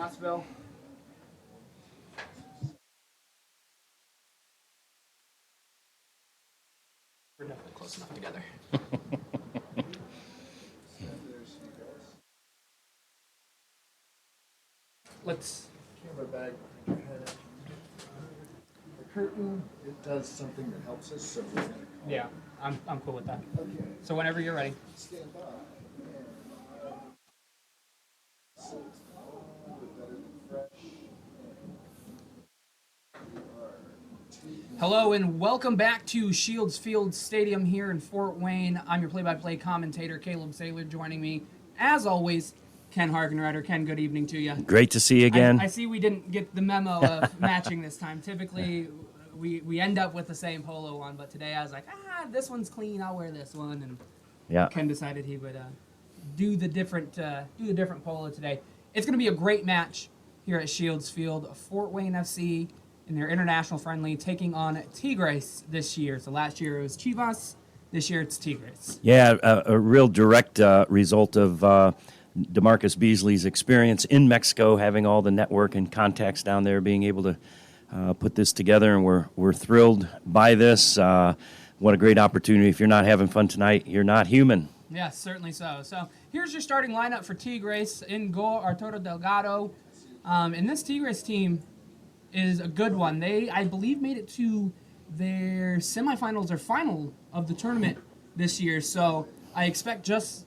Knoxville. We're definitely close enough together. Let's camera bag behind your head. The curtain, it does something that helps us, so we're gonna call. Yeah, I'm cool with that. Okay. So whenever you're ready. Stand by. So it's a little bit better than fresh. Hello and welcome back to Shields Field Stadium here in Fort Wayne. I'm your play-by-play commentator, Caleb Saylor. Joining me, as always, Ken Hargenreiter. Ken, good evening to you. Great to see you again. I see we didn't get the memo of matching this time. Typically, we end up with the same polo on, but today I was like, this one's clean. I'll wear this one. And Yeah. Ken decided he would do the different polo today. It's going to be a great match here at Shields Field. Fort Wayne FC in their international friendly taking on Tigres this year. So last year it was Chivas. This year it's Tigres. Yeah, a real direct result of DeMarcus Beasley's experience in Mexico, having all the network and contacts down there, being able to put this together, and we're thrilled by this. What a great opportunity. If you're not having fun tonight, you're not human. Yes, certainly so. So here's your starting lineup for Tigres. In goal, Arturo Delgado. And this Tigres team is a good one. They, I believe, made it to their semifinals or final of the tournament this year. So I expect just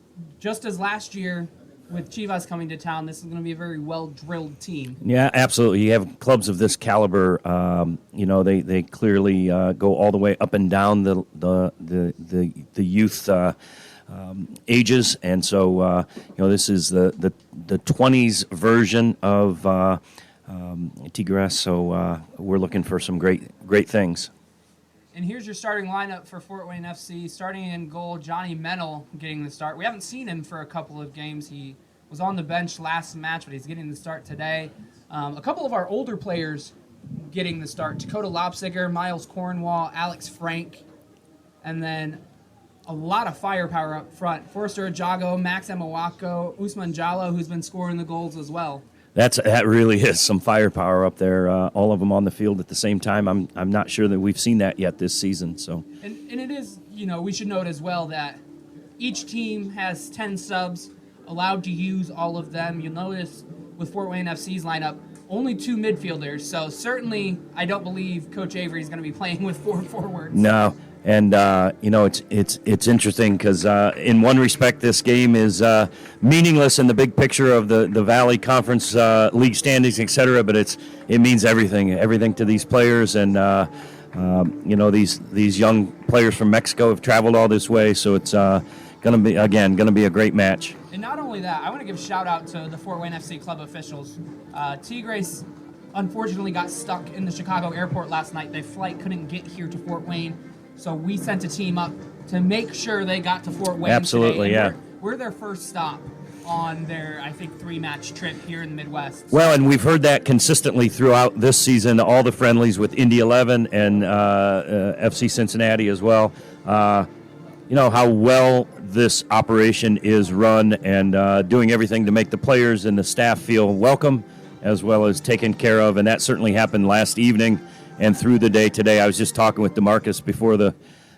as last year with Chivas coming to town, this is going to be a very well-drilled team. Yeah, absolutely. You have clubs of this caliber. They clearly go all the way up and down the youth ages, and so this is the 20s version of Tigres. So we're looking for some great things. And here's your starting lineup for Fort Wayne FC. Starting in goal, Johnny Mennel getting the start. We haven't seen him for a couple of games. He was on the bench last match, but he's getting the start today. A couple of our older players getting the start. Dakota Lopsiger, Miles Cornwall, Alex Frank, and then a lot of firepower up front. Forster Ajago, Max Emawako, Usman Jallo, who's been scoring the goals as well. That really is some firepower up there. All of them on the field at the same time. I'm not sure that we've seen that yet this season. So and it is, we should note as well that each team has 10 subs, allowed to use all of them. You'll notice with Fort Wayne FC's lineup, only 2 midfielders. So certainly, I don't believe Coach Avery is going to be playing with 4 forwards. No. And it's interesting because in one respect this game is meaningless in the big picture of the Valley Conference league standings, etc. But it means everything to these players, and these young players from Mexico have traveled all this way, so it's going to be a great match. And not only that, I want to give a shout out to the Fort Wayne FC club officials. Tigres unfortunately got stuck in the Chicago airport last night. Their flight couldn't get here to Fort Wayne. So we sent a team up to make sure they got to Fort Wayne. Absolutely, today. yeah. We're their first stop on their, I think, 3-match trip here in the Midwest. Well, and we've heard that consistently throughout this season, all the friendlies with Indy 11 and FC Cincinnati as well. How well this operation is run, and doing everything to make the players and the staff feel welcome as well as taken care of, and that certainly happened last evening and through the day today. I was just talking with DeMarcus before the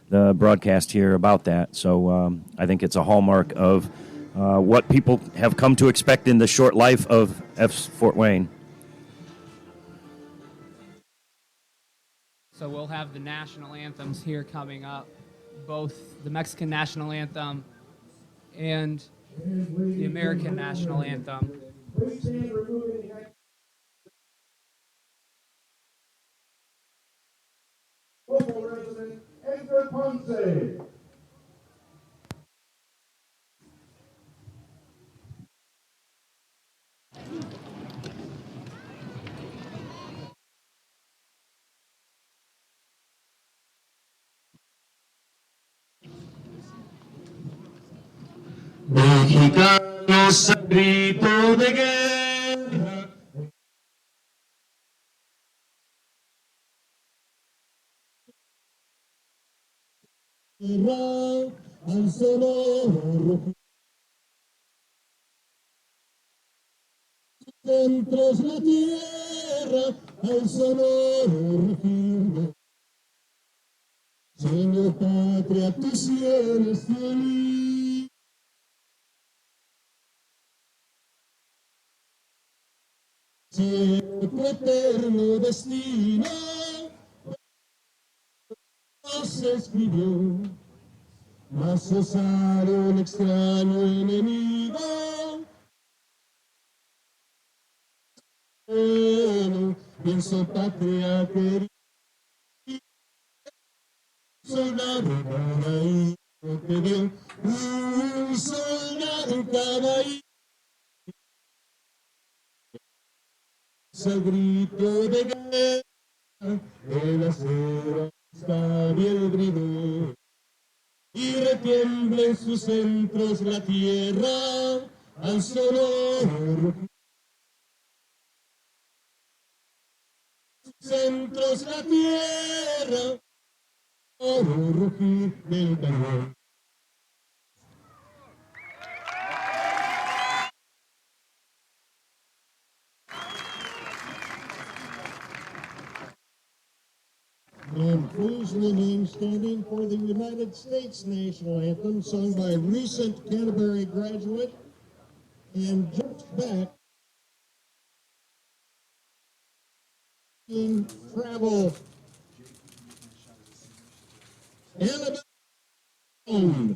broadcast here about that. So I think it's a hallmark of what people have come to expect in the short life of Fort Wayne. So we'll have the national anthems here coming up, both the Mexican national anthem and the American national anthem. Local resident Edgar Ponce. Mexicanos al grito de guerra. Al sonoro Centros la tierra al sonoro rugir. Señor patria, tú eres feliz. Si tu eterno destino nos escribió, mas osaron un extraño enemigo. Pienso patria querida, soldado caballo que dio, un soldado caballo, el grito de guerra, el acero está bien brillo, y retiembla en sus centros la tierra, al sonoro centros la tierra, al rugir del cañón. And please remain standing for the United States national anthem sung by recent Canterbury graduate and just back in travel. Annabelle.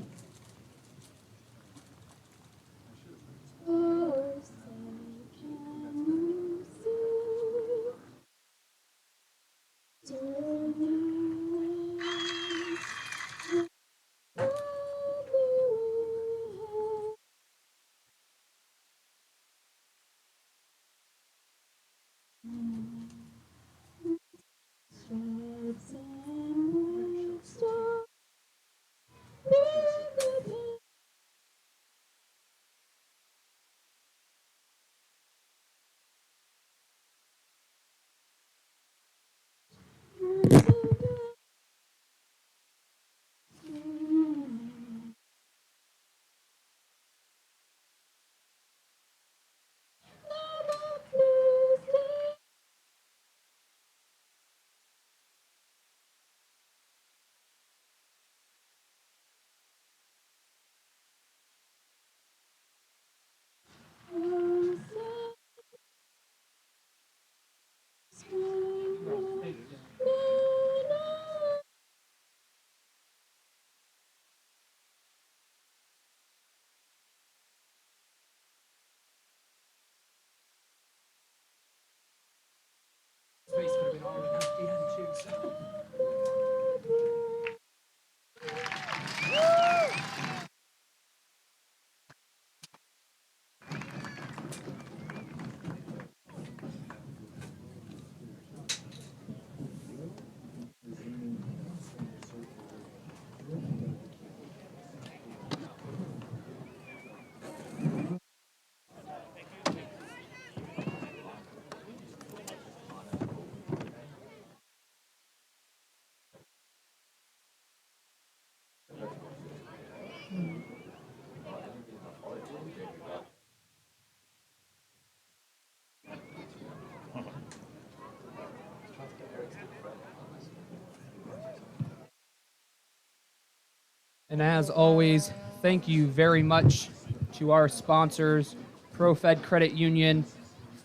And as always, thank you very much to our sponsors, ProFed Credit Union,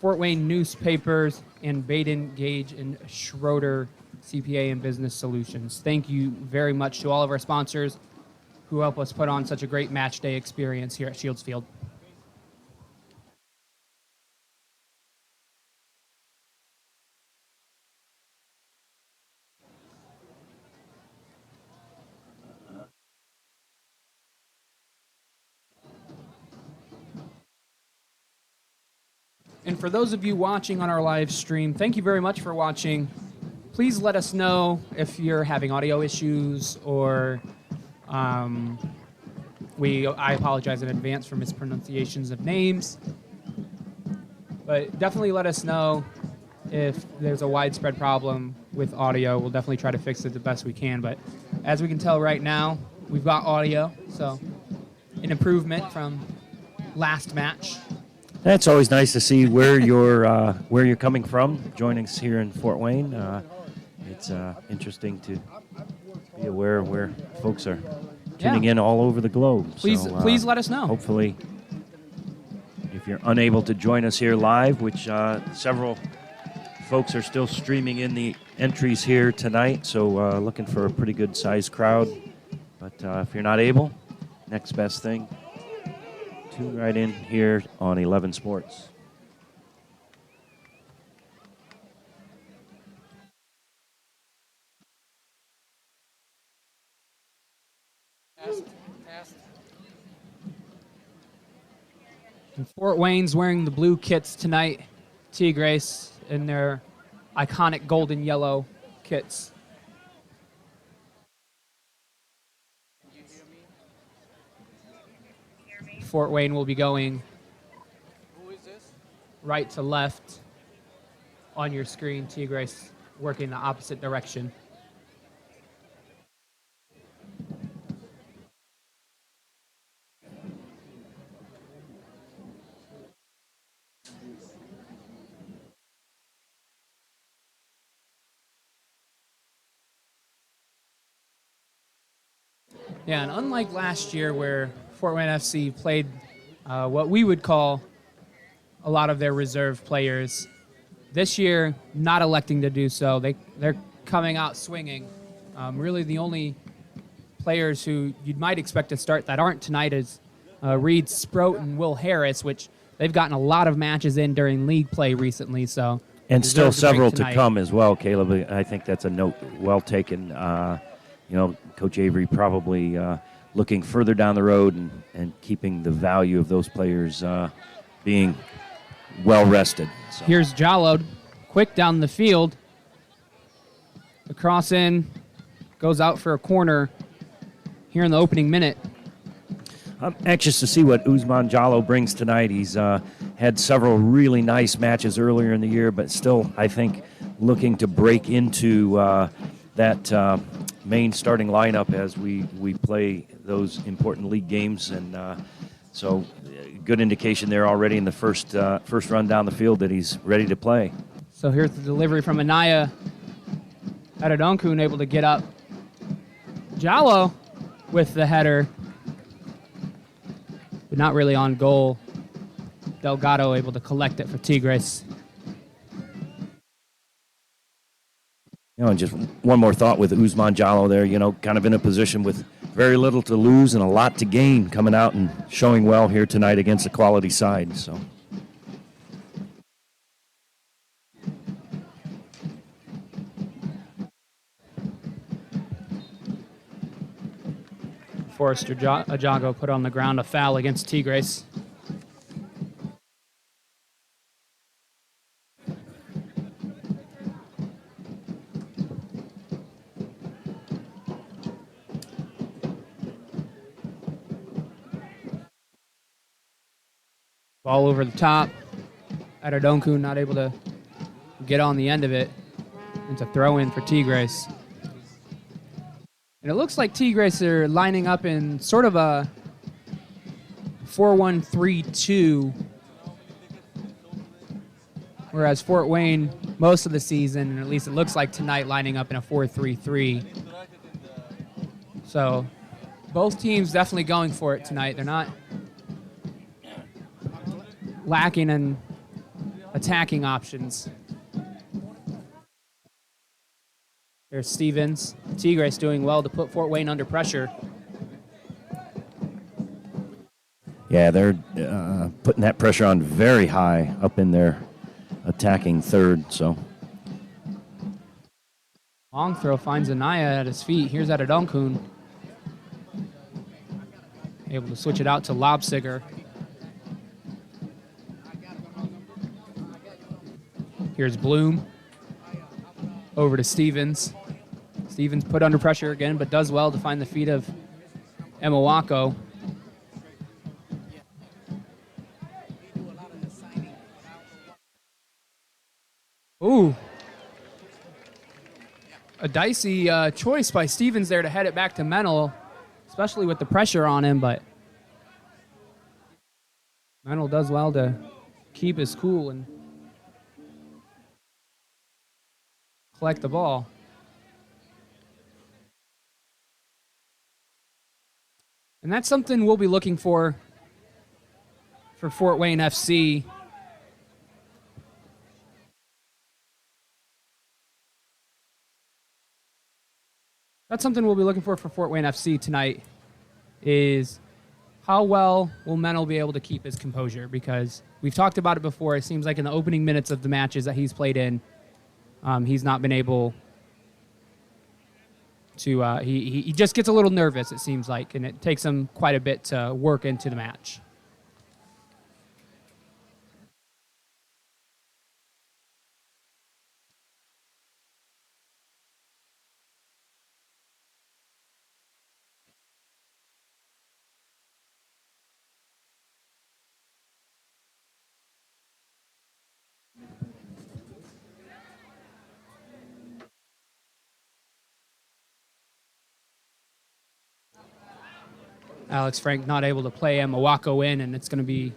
Fort Wayne Newspapers, and Baden, Gage, and Schroeder CPA and Business Solutions. Thank you very much to all of our sponsors who help us put on such a great match day experience here at Shields Field. And for those of you watching on our live stream, thank you very much for watching. Please let us know if you're having audio issues or I apologize in advance for mispronunciations of names. But definitely let us know if there's a widespread problem with audio. We'll definitely try to fix it the best we can. But as we can tell right now, we've got audio, so an improvement from last match. That's always nice to see where you're coming from, joining us here in Fort Wayne. It's interesting to be aware of where folks are tuning in all over the globe. Please let us know. Hopefully, if you're unable to join us here live, which several folks are still streaming in the entries here tonight, so looking for a pretty good sized crowd. But if you're not able, next best thing, tune right in here on 11 Sports. And Fort Wayne's wearing the blue kits tonight. Tigres in their iconic golden yellow kits. Fort Wayne will be going right to left on your screen. Tigres working the opposite direction. Yeah, and unlike last year where Fort Wayne FC played what we would call a lot of their reserve players, this year not electing to do so. They're coming out swinging. Really the only players who you might expect to start that aren't tonight is Reed Sproat and Will Harris, which they've gotten a lot of matches in during league play recently. So and still several to come as well, Caleb. I think that's a note well taken. Coach Avery probably looking further down the road and keeping the value of those players being well rested. So. Here's Jallo, quick down the field. The cross in, goes out for a corner here in the opening minute. I'm anxious to see what Ousmane Jallo brings tonight. He's had several really nice matches earlier in the year, but still, I think, looking to break into that main starting lineup as we play those important league games. And so good indication there already in the first run down the field that he's ready to play. So here's the delivery from Anaya. Adedonkun able to get up. Jallo with the header, but not really on goal. Delgado able to collect it for Tigres. And just one more thought with Ousmane Jallo there, kind of in a position with very little to lose and a lot to gain, coming out and showing well here tonight against a quality side. So. Forrester Ajago put on the ground a foul against Tigres. Ball over the top. Adedonkun not able to get on the end of it. It's a throw-in for Tigres. And it looks like Tigres are lining up in sort of a 4-1-3-2, whereas Fort Wayne, most of the season, and at least it looks like tonight, lining up in a 4-3-3. So both teams definitely going for it tonight. They're not lacking in attacking options. There's Stevens. Tigres doing well to put Fort Wayne under pressure. Yeah, they're putting that pressure on very high up in their attacking third. So Long throw finds Anaya at his feet. Here's Adedonkun. Able to switch it out to Lobsiger. Here's Bloom. Over to Stevens. Stevens put under pressure again, but does well to find the feet of Emawako. Ooh. A dicey choice by Stevens there to head it back to Mennel, especially with the pressure on him, but Mennel does well to keep his cool and collect the ball. And that's something we'll be looking for Fort Wayne FC. That's something we'll be looking for Fort Wayne FC tonight, is how well will Mennel be able to keep his composure? Because we've talked about it before. It seems like in the opening minutes of the matches that he's played in, he's not been able to, he just gets a little nervous, it seems like, and it takes him quite a bit to work into the match. Alex Frank not able to play Mwako in, and it's going to be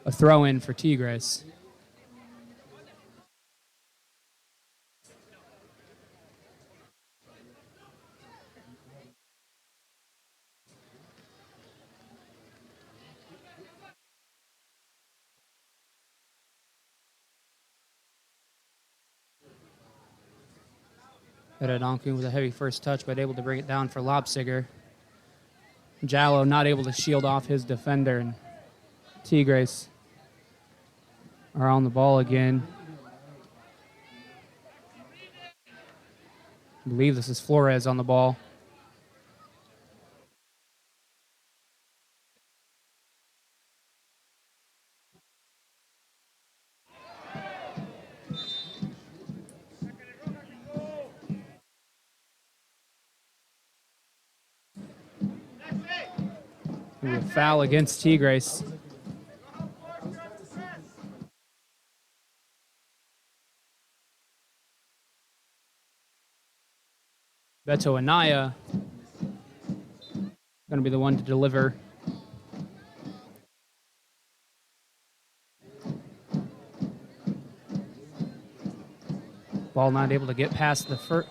a throw-in for Tigres. Donkin with a heavy first touch, but able to bring it down for Lobsiger. Jallo not able to shield off his defender, and Tigres are on the ball again. I believe this is Flores on the ball. A foul against Tigres. Beto Anaya going to be the one to deliver. Ball not able to get past the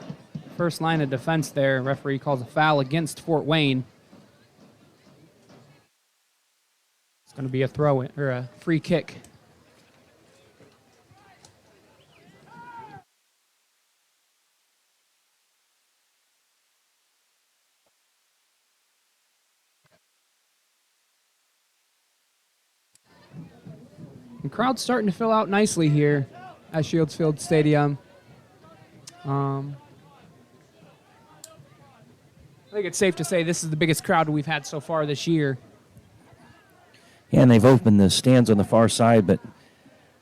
first line of defense there. Referee calls a foul against Fort Wayne. It's going to be a throw-in or a free kick. The crowd's starting to fill out nicely here at Shields Field Stadium. I think it's safe to say this is the biggest crowd we've had so far this year. Yeah, and they've opened the stands on the far side, but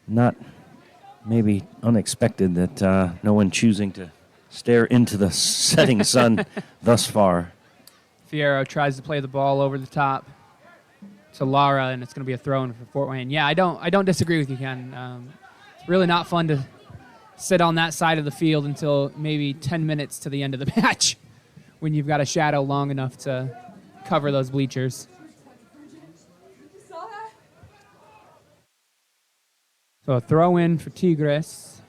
not maybe unexpected that no one choosing to stare into the setting sun thus far. Fierro tries to play the ball over the top to Lara, and it's going to be a throw-in for Fort Wayne. Yeah, I don't disagree with you, Ken. It's really not fun to sit on that side of the field until maybe 10 minutes to the end of the match when you've got a shadow long enough to cover those bleachers. So a throw-in for Tigres.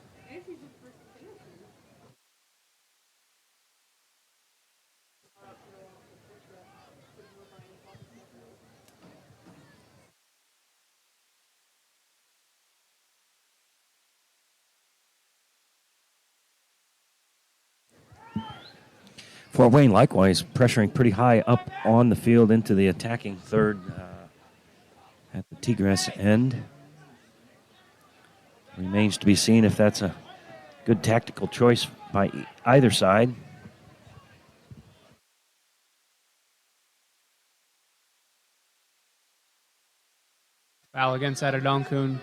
Fort Wayne, likewise, pressuring pretty high up on the field into the attacking third at the Tigres end. Remains to be seen if that's a good tactical choice by either side. Foul against Adedonkun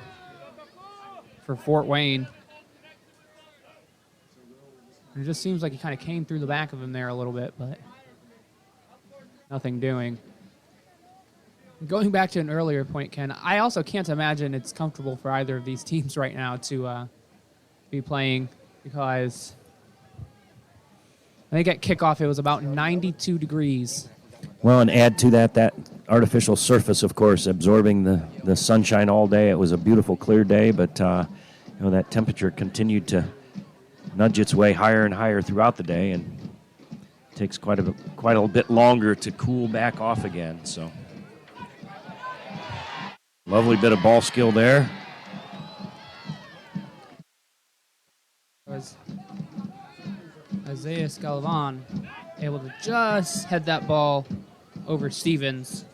for Fort Wayne. It just seems like he kind of came through the back of him there a little bit, but nothing doing. Going back to an earlier point, Ken, I also can't imagine it's comfortable for either of these teams right now to be playing, because I think at kickoff it was about 92 degrees. Well, and add to that artificial surface, of course, absorbing the sunshine all day. It was a beautiful, clear day, but that temperature continued to nudge its way higher and higher throughout the day, and it takes quite a bit longer to cool back off again. So, lovely bit of ball skill there. Was Isaiah Scalavan able to just head that ball over Stevens.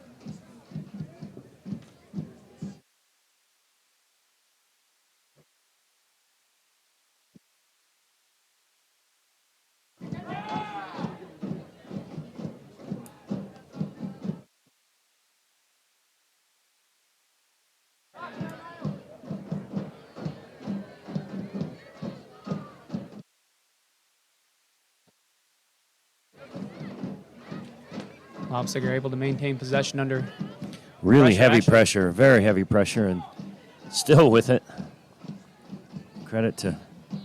Leipziger able to maintain possession under Really heavy actually. pressure, very heavy pressure, and still with it. Credit to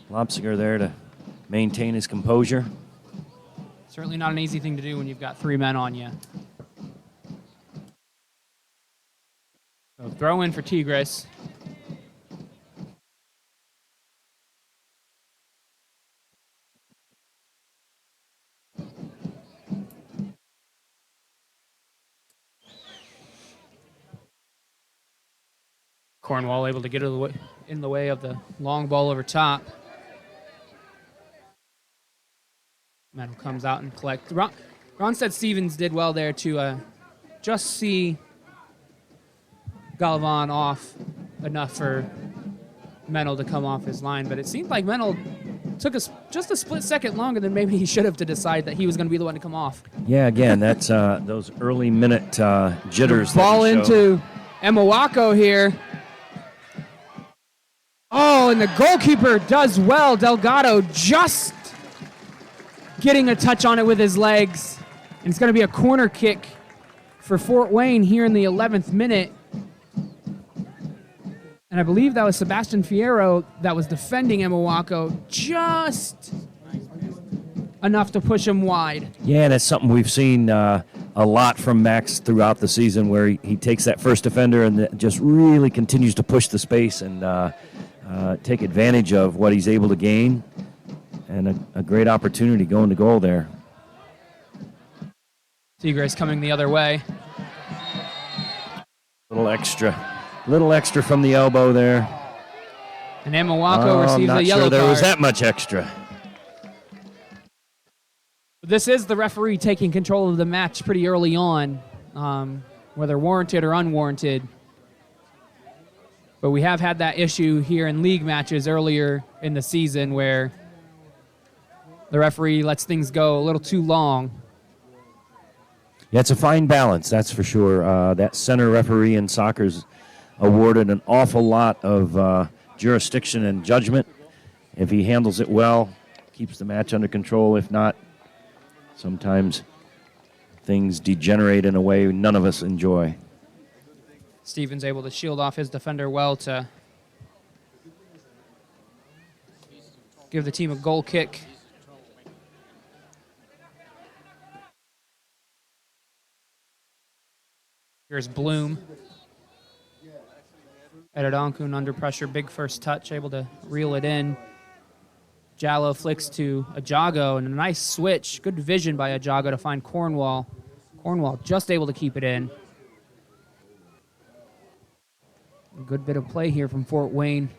Leipziger there to maintain his composure. Certainly not an easy thing to do when you've got 3 men on you. So throw in for Tigres. Cornwall able to get in the way of the long ball over top. Metal comes out and collects. Ronstead Stevens did well there to just see Galvan off enough for Metal to come off his line, but it seemed like Metal took just a split second longer than maybe he should have to decide that he was going to be the one to come off. Yeah, again, that's those early minute jitters. Ball into Emawako here. Oh, and the goalkeeper does well. Delgado just getting a touch on it with his legs. And it's going to be a corner kick for Fort Wayne here in the 11th minute. And I believe that was Sebastian Fierro that was defending Emawako just enough to push him wide. Yeah, that's something we've seen a lot from Max throughout the season, where he takes that first defender and just really continues to push the space and take advantage of what he's able to gain. And a great opportunity going to goal there. Tigres coming the other way. Little extra from the elbow there. And Emawako receives a yellow card. There was card. that much extra. This is the referee taking control of the match pretty early on, whether warranted or unwarranted. But we have had that issue here in league matches earlier in the season where the referee lets things go a little too long. Yeah, it's a fine balance, that's for sure. That center referee in soccer's awarded an awful lot of jurisdiction and judgment. If he handles it well, keeps the match under control. If not, sometimes things degenerate in a way none of us enjoy. Stevens able to shield off his defender well to give the team a goal kick. Here's Bloom. Edodonkun under pressure, big first touch, able to reel it in. Jallo flicks to Ajago, and a nice switch. Good vision by Ajago to find Cornwall. Cornwall just able to keep it in. A good bit of play here from Fort Wayne.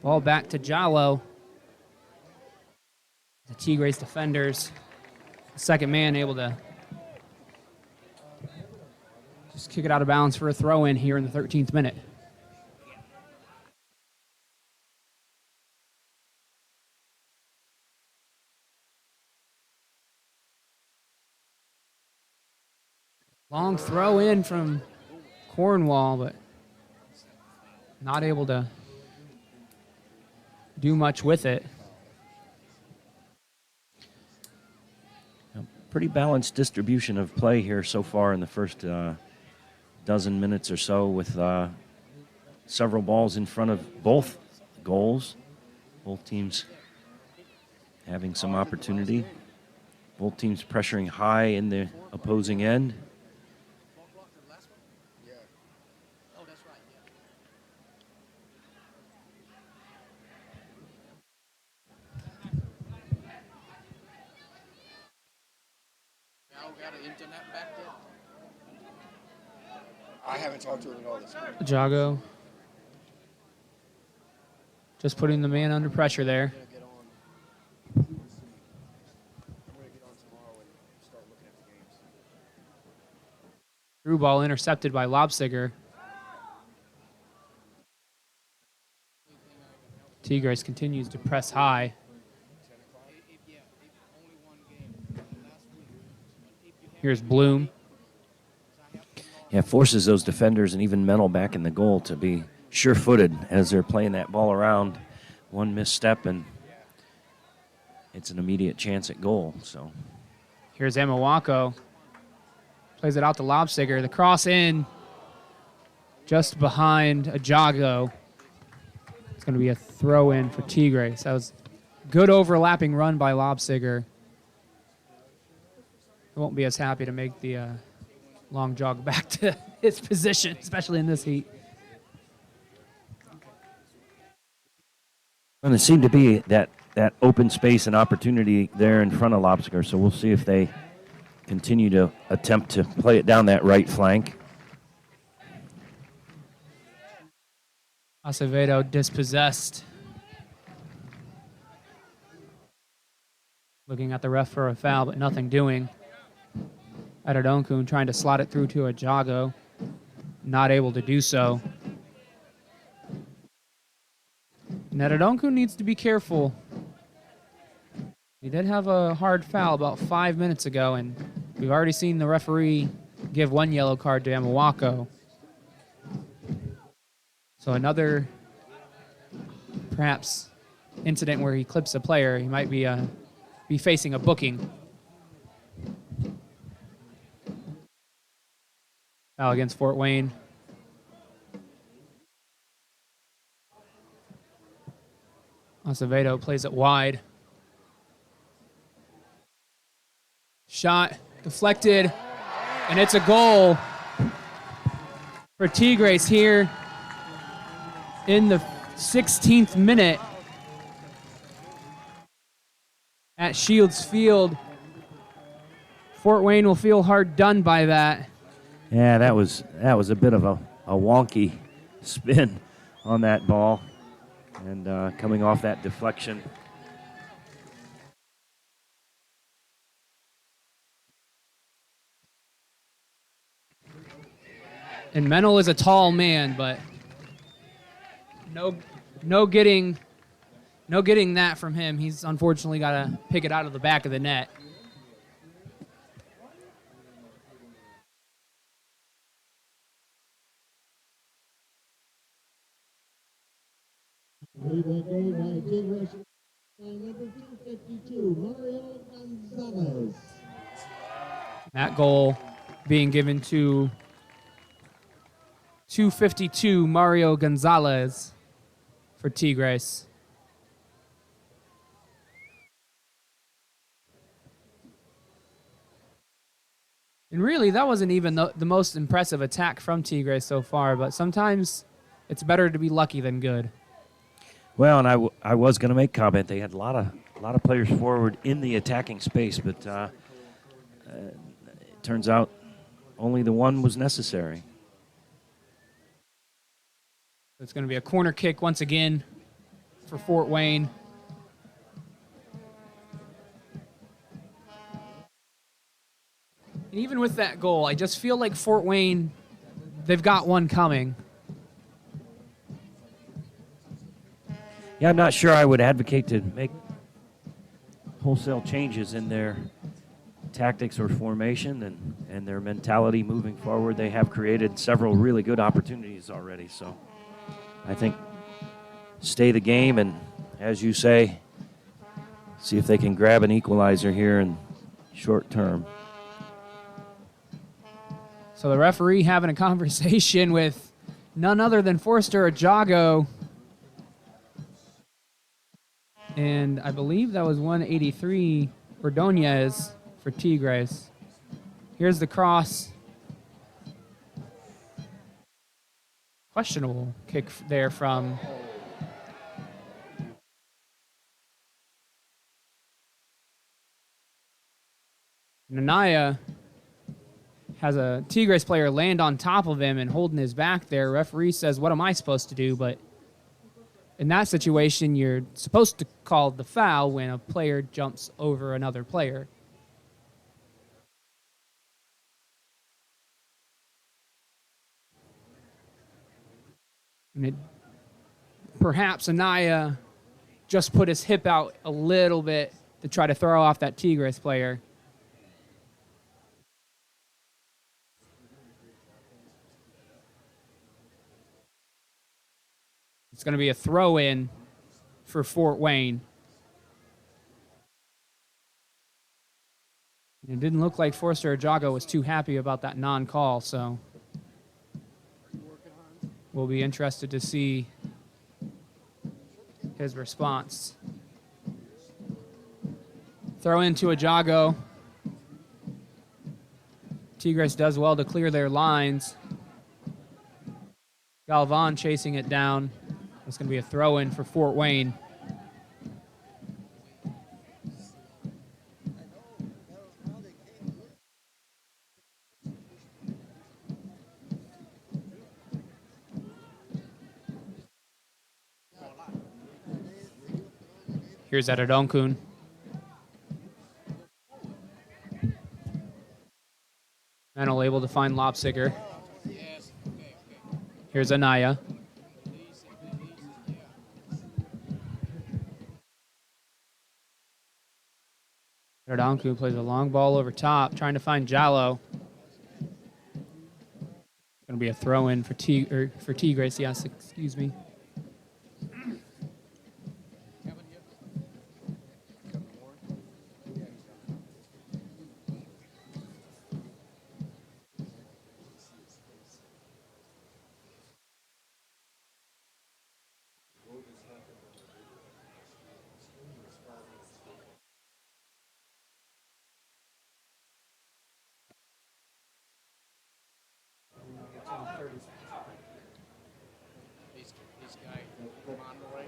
Ball back to Jallo. The Tigres defenders. The second man able to just kick it out of bounds for a throw-in here in the 13th minute. Long throw in from Cornwall, but not able to do much with it. Pretty balanced distribution of play here so far in the first dozen minutes or so, with several balls in front of both goals. Both teams having some opportunity. Both teams pressuring high in the opposing end. I haven't talked to him at all this week. Jago. Just putting the man under pressure there. I'm gonna get on tomorrow and start looking at the games. Through ball intercepted by Lobsiger. Tigres continues to press high. Here's Bloom. Yeah, forces those defenders and even Mennel back in the goal to be sure-footed as they're playing that ball around. One misstep and it's an immediate chance at goal. So Here's Amawako. Plays it out to Lobsiger. The cross in just behind Ajago. It's going to be a throw-in for Tigres. That was a good overlapping run by Lobsiger. He won't be as happy to make the long jog back to his position, especially in this heat. and there seemed to be that open space and opportunity there in front of Lobsiger, so we'll see if they continue to attempt to play it down that right flank. Acevedo dispossessed. Looking at the ref for a foul, but nothing doing. Adedonkun trying to slot it through to Ajago. Not able to do so. And Adedonkun needs to be careful. He did have a hard foul about 5 minutes ago, and we've already seen the referee give one yellow card to Amawako. So another, perhaps, incident where he clips a player. He might be facing a booking. Foul against Fort Wayne. Acevedo plays it wide. Shot deflected, and it's a goal for Tigres here in the 16th minute at Shields Field. Fort Wayne will feel hard done by that. Yeah, that was a bit of a wonky spin on that ball, and coming off that deflection. And Mennel is a tall man, but no getting that from him. He's unfortunately got to pick it out of the back of the net. Lead by Tigres by number 252, Mario Gonzalez. That goal being given to 252 Mario Gonzalez for Tigres. And really, that wasn't even the most impressive attack from Tigres so far, but sometimes it's better to be lucky than good. Well, and I was going to make comment. They had a lot of players forward in the attacking space, but it turns out only the one was necessary. It's going to be a corner kick once again for Fort Wayne. And even with that goal, I just feel like Fort Wayne, they've got one coming. Yeah, I'm not sure I would advocate to make wholesale changes in their tactics or formation and their mentality moving forward. They have created several really good opportunities already, so I think stay the game and, as you say, see if they can grab an equalizer here in short term. So the referee having a conversation with none other than Forster Ajago. And I believe that was 183 Ordonez for Tigres. Here's the cross. Questionable kick there from Nanaya. has a Tigres player land on top of him and holding his back there. Referee says, what am I supposed to do? But in that situation, you're supposed to call the foul when a player jumps over another player. And perhaps Anaya just put his hip out a little bit to try to throw off that Tigres player. It's going to be a throw-in for Fort Wayne. It didn't look like Forster Ajago was too happy about that non-call, so we'll be interested to see his response. Throw into Ajago. Tigres does well to clear their lines. Galvan chasing it down. It's going to be a throw-in for Fort Wayne. Here's Adedonkun. Menel able to find Lopsiger. Here's Anaya. Adedonkun plays a long ball over top, trying to find Jallo. Going to be a throw-in for Tigres, yes, excuse me. This guy, Monterey.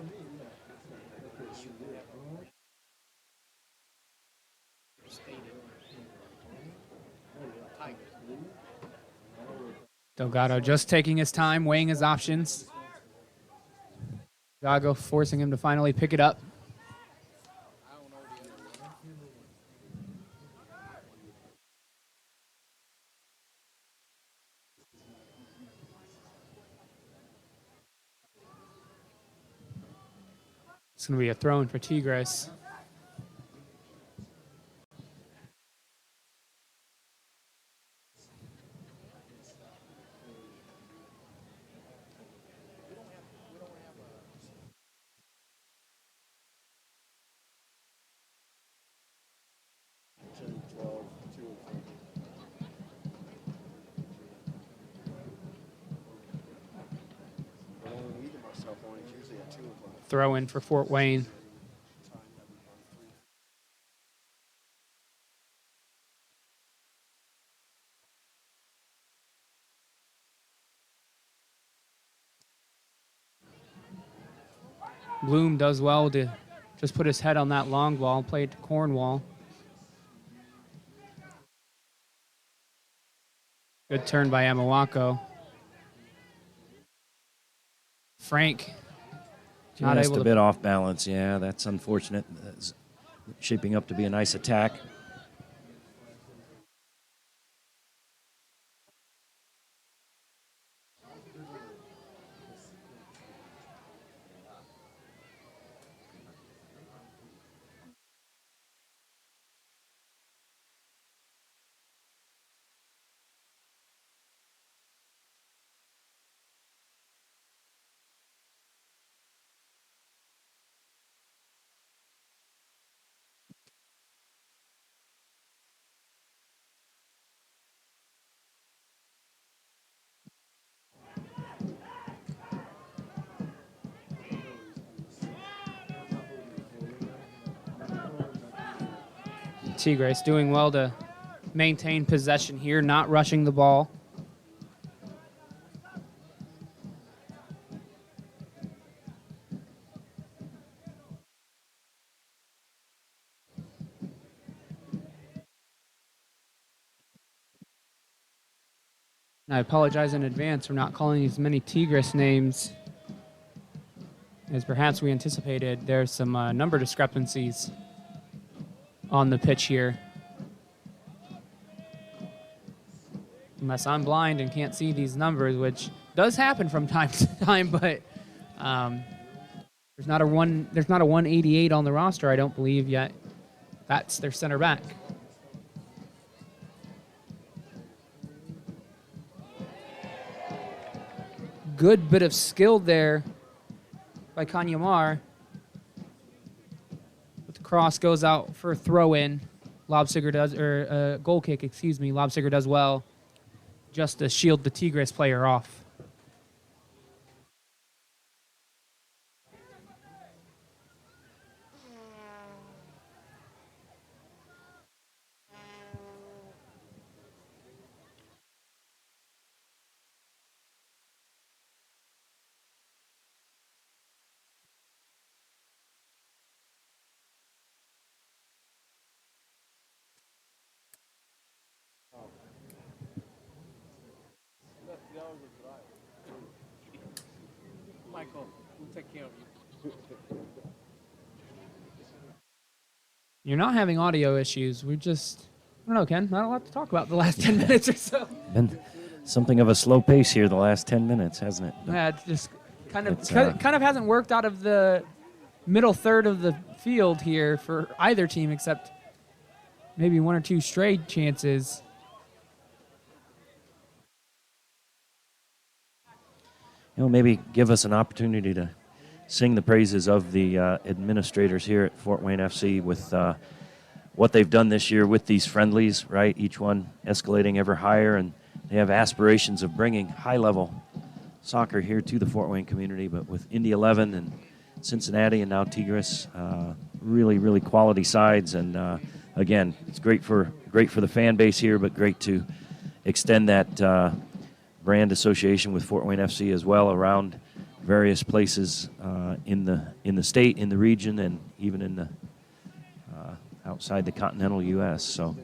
Delgado just taking his time, weighing his options. Gago forcing him to finally pick it up. It's going to be a throw-in for Tigres. Throw-in for Fort Wayne. Bloom does well to just put his head on that long ball, play it to Cornwall. Good turn by Amawako. Frank not Just able a to. bit off balance. Yeah, that's unfortunate. That's shaping up to be a nice attack. Tigres doing well to maintain possession here, not rushing the ball. I apologize in advance for not calling as many Tigres names as perhaps we anticipated. There's some number discrepancies on the pitch here. Unless I'm blind and can't see these numbers, which does happen from time to time, but there's not a 188 on the roster, I don't believe yet. That's their center back. Good bit of skill there by Kanyamar. But the cross goes out for a throw-in. Lobsiger does, or goal kick, excuse me. Lobsiger does well just to shield the Tigres player off. Michael, we'll take care of you. You're not having audio issues. I don't know, Ken, not a lot to talk about the last 10 minutes or so. Been something of a slow pace here the last 10 minutes, hasn't it? Yeah, it's just kind of It's, kind of hasn't worked out of the middle third of the field here for either team, except maybe one or two stray chances. Maybe give us an opportunity to sing the praises of the administrators here at Fort Wayne FC with what they've done this year with these friendlies, right? Each one escalating ever higher, and they have aspirations of bringing high-level soccer here to the Fort Wayne community. But with Indy 11 and Cincinnati and now Tigres, really, really quality sides. And again, it's great for the fan base here, but great to extend that brand association with Fort Wayne FC as well around various places in the state, in the region, and even in the outside the continental U.S. So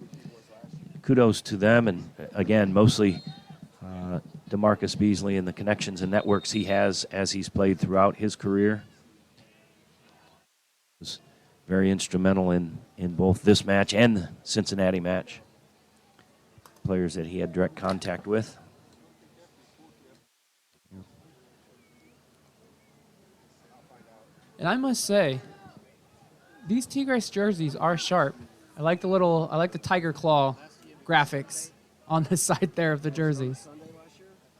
kudos to them, and again, mostly DeMarcus Beasley and the connections and networks he has as he's played throughout his career. Was very instrumental in both this match and the Cincinnati match. Players that he had direct contact with. And I must say, these Tigres jerseys are sharp. I like the tiger claw graphics on the side there of the jerseys.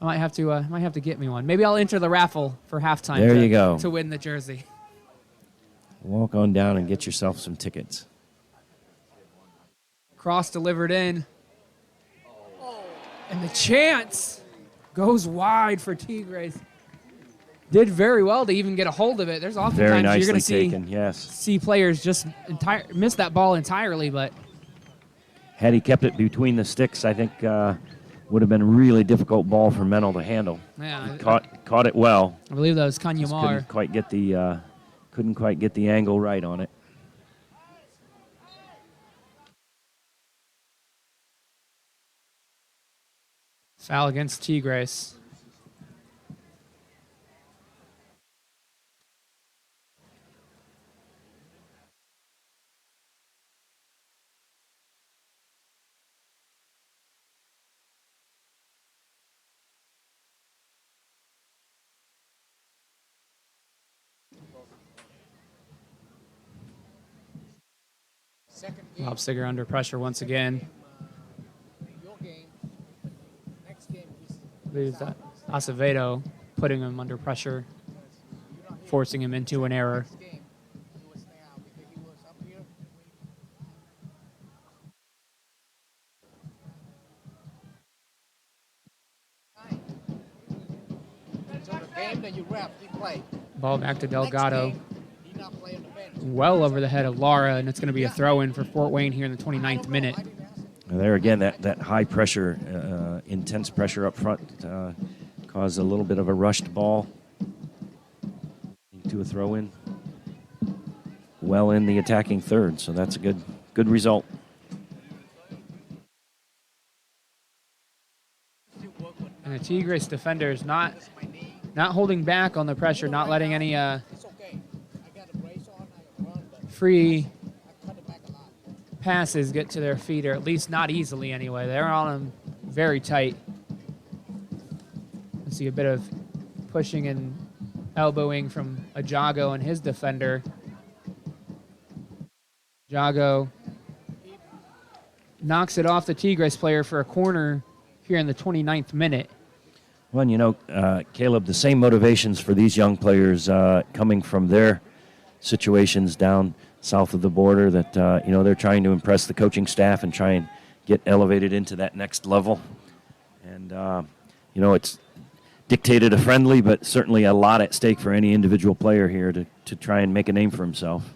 I might have to get me one. Maybe I'll enter the raffle for halftime. There you go. To win the jersey. Walk on down and get yourself some tickets. Cross delivered in. And the chance goes wide for Tigres. Did very well to even get a hold of it. There's Very oftentimes nicely you're going to taken, yes. see players just miss that ball entirely, but Had he kept it between the sticks, I think would have been a really difficult ball for Mennel to handle. yeah, He caught it well. I believe that was Just Kanyamar. couldn't quite get the angle right on it. Foul against Tigres. Lobsiger under pressure once again. I believe that Acevedo putting him under pressure, forcing him into an error. Ball back to Delgado. Well over the head of Lara, and it's going to be a throw-in for Fort Wayne here in the 29th minute. And there again, that high pressure, intense pressure up front caused a little bit of a rushed ball to a throw-in. Well in the attacking third, so that's a good result. And the Tigres defenders not holding back on the pressure, not letting any free passes get to their feet, or at least not easily anyway. They're on them very tight. I see a bit of pushing and elbowing from Ajago and his defender. Ajago knocks it off the Tigres player for a corner here in the 29th minute. Well, and Caleb, the same motivations for these young players coming from their situations down south of the border that, they're trying to impress the coaching staff and try and get elevated into that next level. And, it's dictated a friendly, but certainly a lot at stake for any individual player here to try and make a name for himself.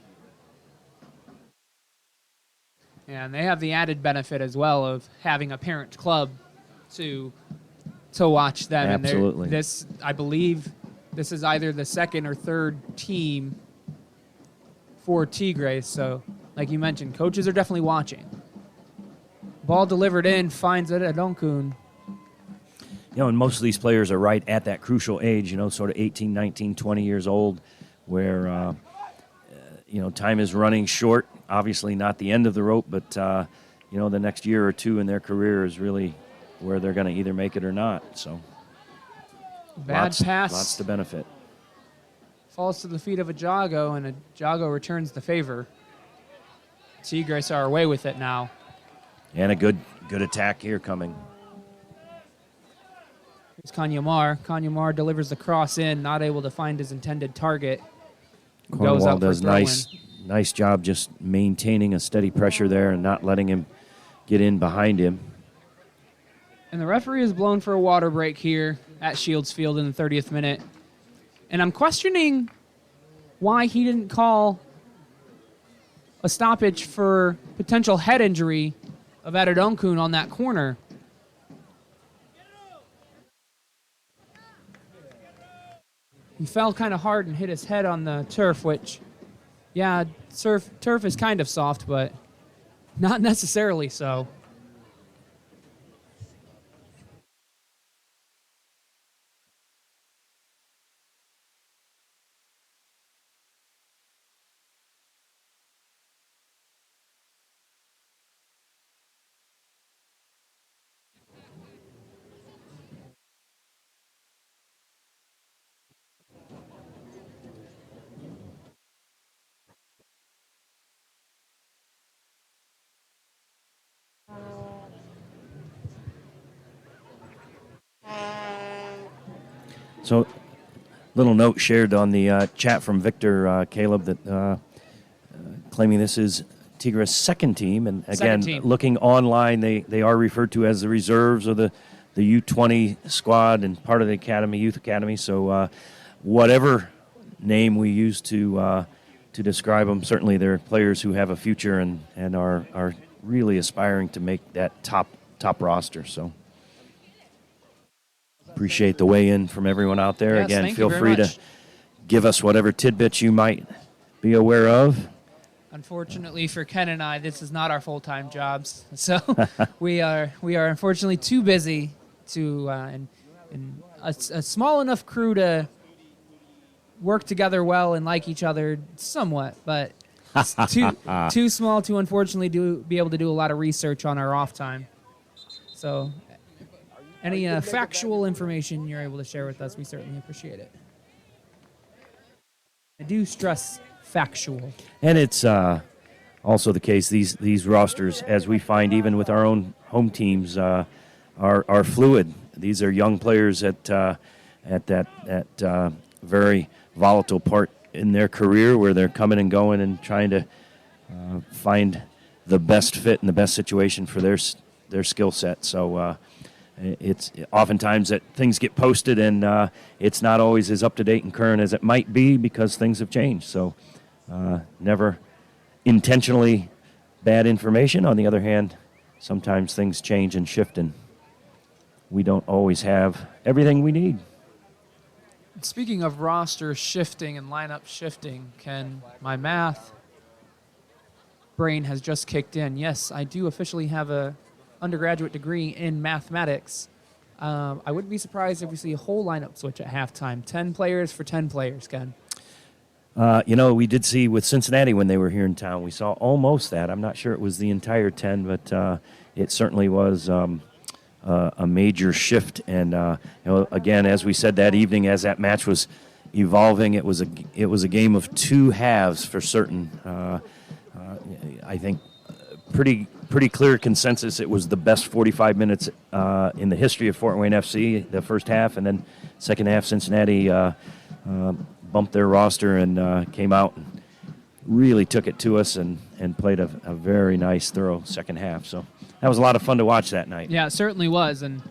Yeah, and they have the added benefit as well of having a parent club to watch them. Absolutely. And I believe this is either the second or third team for Tigres. So, like you mentioned, coaches are definitely watching. Ball delivered in, finds it at Adonkun. And most of these players are right at that crucial age, sort of 18, 19, 20 years old, where, time is running short. Obviously not the end of the rope, but, the next year or two in their career is really where they're going to either make it or not. So, Bad pass. Lots to benefit. Falls to the feet of Ajago, and Ajago returns the favor. Tigres are away with it now. And a good attack here coming. Here's Kanyamar. Kanyamar delivers the cross in, not able to find his intended target. Goes Cornwall up does nice job just maintaining a steady pressure there and not letting him get in behind him. And the referee is blown for a water break here at Shields Field in the 30th minute. And I'm questioning why he didn't call a stoppage for potential head injury of Adedonkun on that corner. He fell kind of hard and hit his head on the turf, which, yeah, turf is kind of soft, but not necessarily so. So, little note shared on the chat from Victor Caleb that claiming this is Tigres' second team. And again, looking online, they are referred to as the reserves or the U20 squad and part of the academy, youth academy. So whatever name we use to describe them, certainly they're players who have a future and are really aspiring to make that top roster. So appreciate the weigh-in from everyone out there. Yes, again, feel very free much. to give us whatever tidbits you might be aware of. Unfortunately for Ken and I, this is not our full-time jobs, so we are unfortunately too busy to and a small enough crew to work together well and like each other somewhat, but too small to unfortunately be able to do a lot of research on our off time. So any factual information you're able to share with us, we certainly appreciate it. I do stress factual. And it's also the case, these rosters, as we find even with our own home teams, are fluid. These are young players at that very volatile part in their career where they're coming and going and trying to find the best fit and the best situation for their skill set. So it's oftentimes that things get posted and it's not always as up-to-date and current as it might be because things have changed. So never intentionally bad information. On the other hand, sometimes things change and shift and we don't always have everything we need. Speaking of roster shifting and lineup shifting, Ken, my math brain has just kicked in. Yes, I do officially have a undergraduate degree in mathematics. I wouldn't be surprised if we see a whole lineup switch at halftime. 10 players for 10 players, Ken. We did see with Cincinnati when they were here in town, we saw almost that. I'm not sure it was the entire 10, but it certainly was a major shift. And again, as we said that evening, as that match was evolving, it was a game of two halves for certain. I think pretty clear consensus. It was the best 45 minutes in the history of Fort Wayne FC, the first half, and then second half Cincinnati bumped their roster and came out and really took it to us and played a very nice, thorough second half. So that was a lot of fun to watch that night. Yeah, it certainly was. And,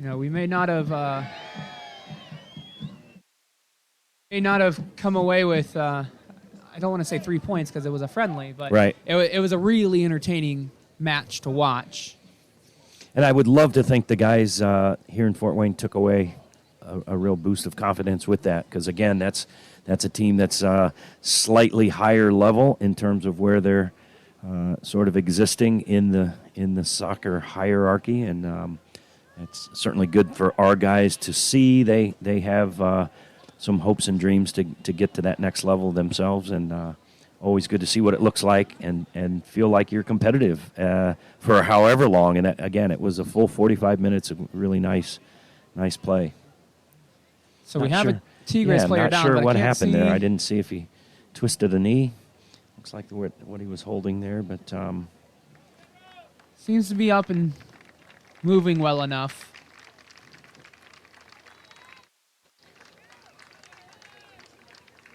we may not have come away with, I don't want to say 3 points because it was a friendly, but right. It was a really entertaining match to watch. And I would love to think the guys here in Fort Wayne took away a real boost of confidence with that, because again, that's a team that's slightly higher level in terms of where they're sort of existing in the soccer hierarchy, and it's certainly good for our guys to see they have some hopes and dreams to get to that next level themselves, and always good to see what it looks like and feel like you're competitive for however long. And again, it was a full 45 minutes of really nice play. So we have a Tigres player down. Not sure but what I can't happened see. there. I didn't see if he twisted a knee. Looks like what he was holding there, but Seems to be up and moving well enough.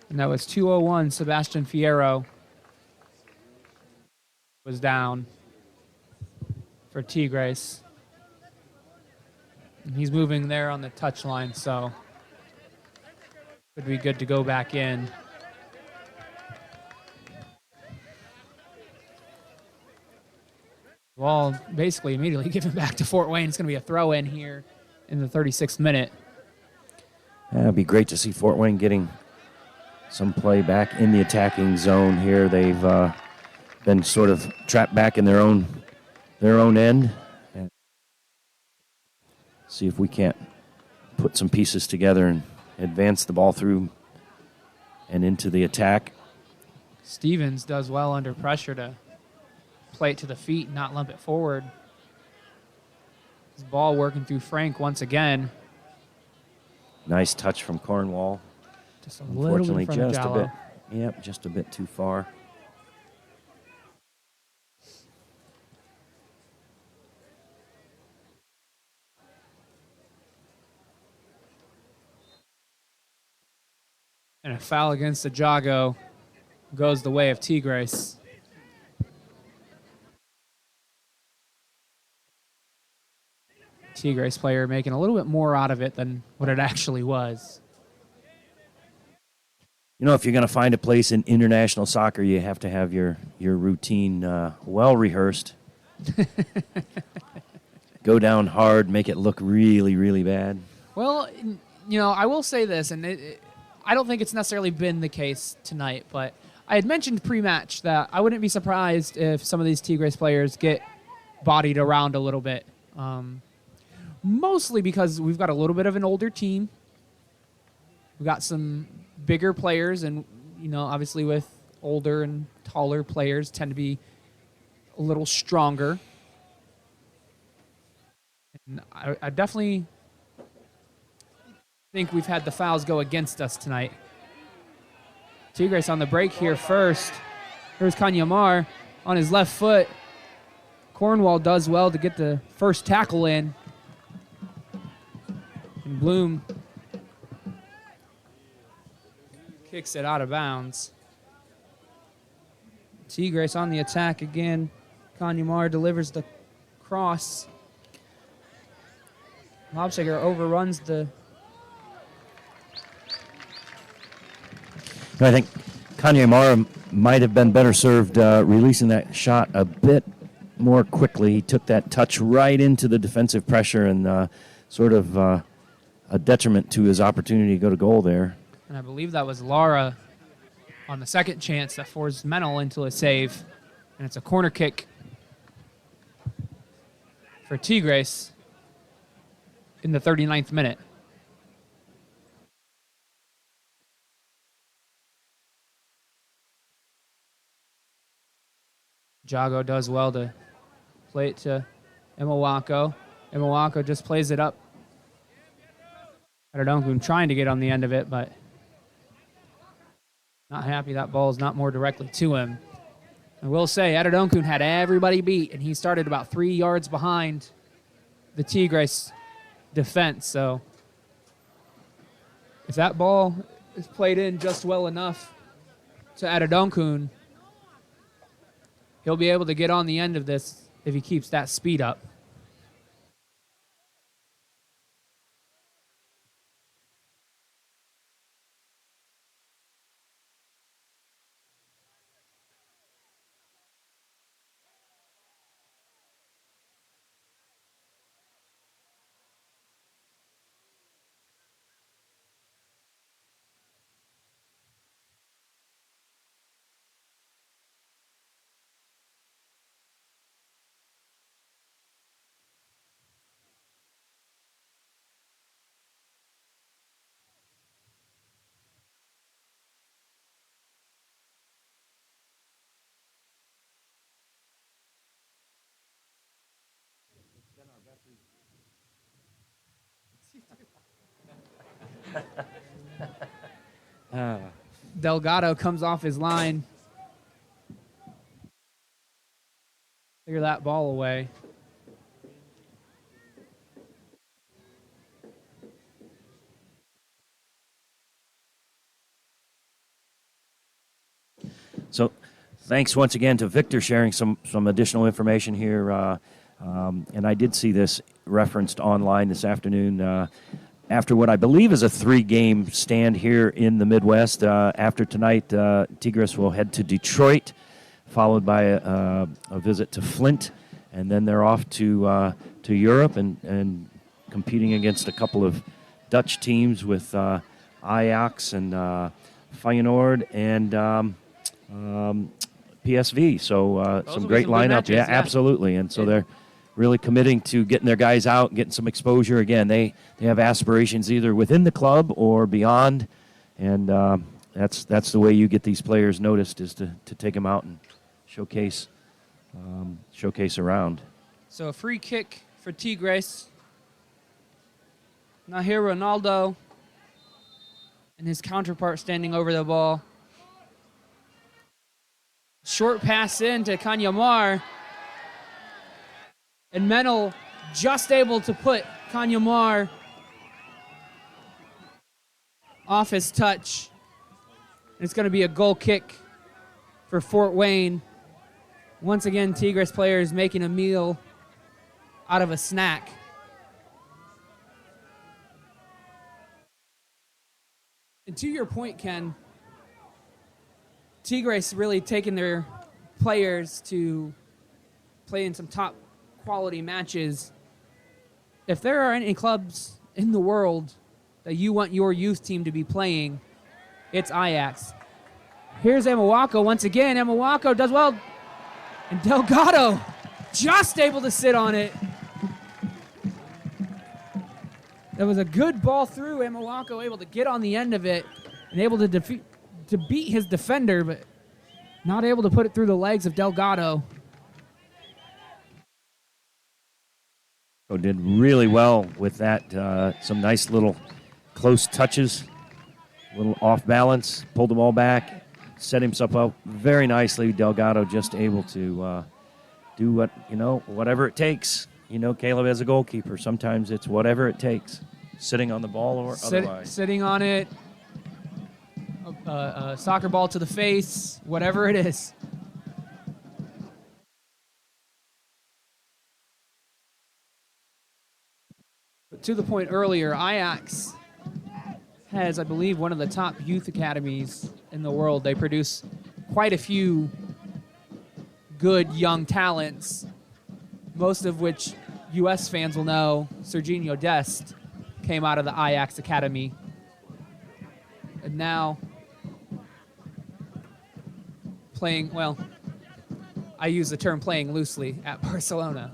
And that was 201. Sebastian Fierro was down for Tigres. And he's moving there on the touchline, so would be good to go back in. Ball basically immediately given back to Fort Wayne. It's going to be a throw-in here in the 36th minute. it'd be great to see Fort Wayne getting some play back in the attacking zone here. They've been sort of trapped back in their own end. And see if we can't put some pieces together and advance the ball through and into the attack. Stevens does well under pressure to play it to the feet, not lump it forward. His ball working through Frank once again. Nice touch from Cornwall. Just a little bit in front of Jallo. Yep, just a bit too far. And a foul against the Jago goes the way of Tigres. Tigres player making a little bit more out of it than what it actually was. If you're going to find a place in international soccer, you have to have your routine well rehearsed. Go down hard, make it look really, really bad. Well, I will say this, and I don't think it's necessarily been the case tonight, but I had mentioned pre-match that I wouldn't be surprised if some of these Tigres players get bodied around a little bit. Mostly because we've got a little bit of an older team. We've got some bigger players, and, obviously with older and taller players tend to be a little stronger. And I definitely think we've had the fouls go against us tonight. Tigres on the break here first. Here's Kanyamar on his left foot. Cornwall does well to get the first tackle in. And Bloom kicks it out of bounds. Tigres on the attack again. Kanyamar delivers the cross. Lobsager overruns the... I think Kanyamara might have been better served releasing that shot a bit more quickly. He took that touch right into the defensive pressure and sort of a detriment to his opportunity to go to goal there. And I believe that was Lara on the second chance that forced Menel into a save. And it's a corner kick for Tigres. in the 39th minute. Jago does well to play it to Imawako. Imawako just plays it up. Adedonkun trying to get on the end of it, but not happy that ball is not more directly to him. I will say, Adedonkun had everybody beat, and he started about 3 yards behind the Tigres defense. So if that ball is played in just well enough to Adedonkun, he'll be able to get on the end of this if he keeps that speed up. Delgado comes off his line. Clear that ball away. So thanks once again to Victor sharing some additional information here. And I did see this referenced online this afternoon. After what I believe is a 3-game stand here in the Midwest, after tonight, Tigres will head to Detroit, followed by a visit to Flint, and then they're off to Europe and competing against a couple of Dutch teams with Ajax and Feyenoord and PSV. So some great lineup. Matches, yeah, absolutely. And so they're really committing to getting their guys out, getting some exposure. Again, they have aspirations either within the club or beyond, and that's the way you get these players noticed, is to take them out and showcase around. So a free kick for Tigres. Now here Ronaldo and his counterpart standing over the ball. Short pass in to Kanyamar. And Menel just able to put Kanyamar off his touch. It's going to be a goal kick for Fort Wayne. Once again, Tigres players making a meal out of a snack. And to your point, Ken, Tigres really taking their players to play in some top quality matches. If there are any clubs in the world that you want your youth team to be playing, it's Ajax. Here's Imawako once again. Imawako does well. And Delgado just able to sit on it. That was a good ball through. Imawako able to get on the end of it and able to beat his defender, but not able to put it through the legs of Delgado. Did really well with that. Some nice little close touches, a little off balance, pulled the ball back, set himself up very nicely. Delgado just able to do whatever it takes. Caleb as a goalkeeper, sometimes it's whatever it takes, sitting on the ball or otherwise. Sitting on it, a soccer ball to the face, whatever it is. But to the point earlier, Ajax has, I believe, one of the top youth academies in the world. They produce quite a few good young talents, most of which U.S. fans will know. Serginho Dest came out of the Ajax Academy. And now playing, well, I use the term playing loosely at Barcelona.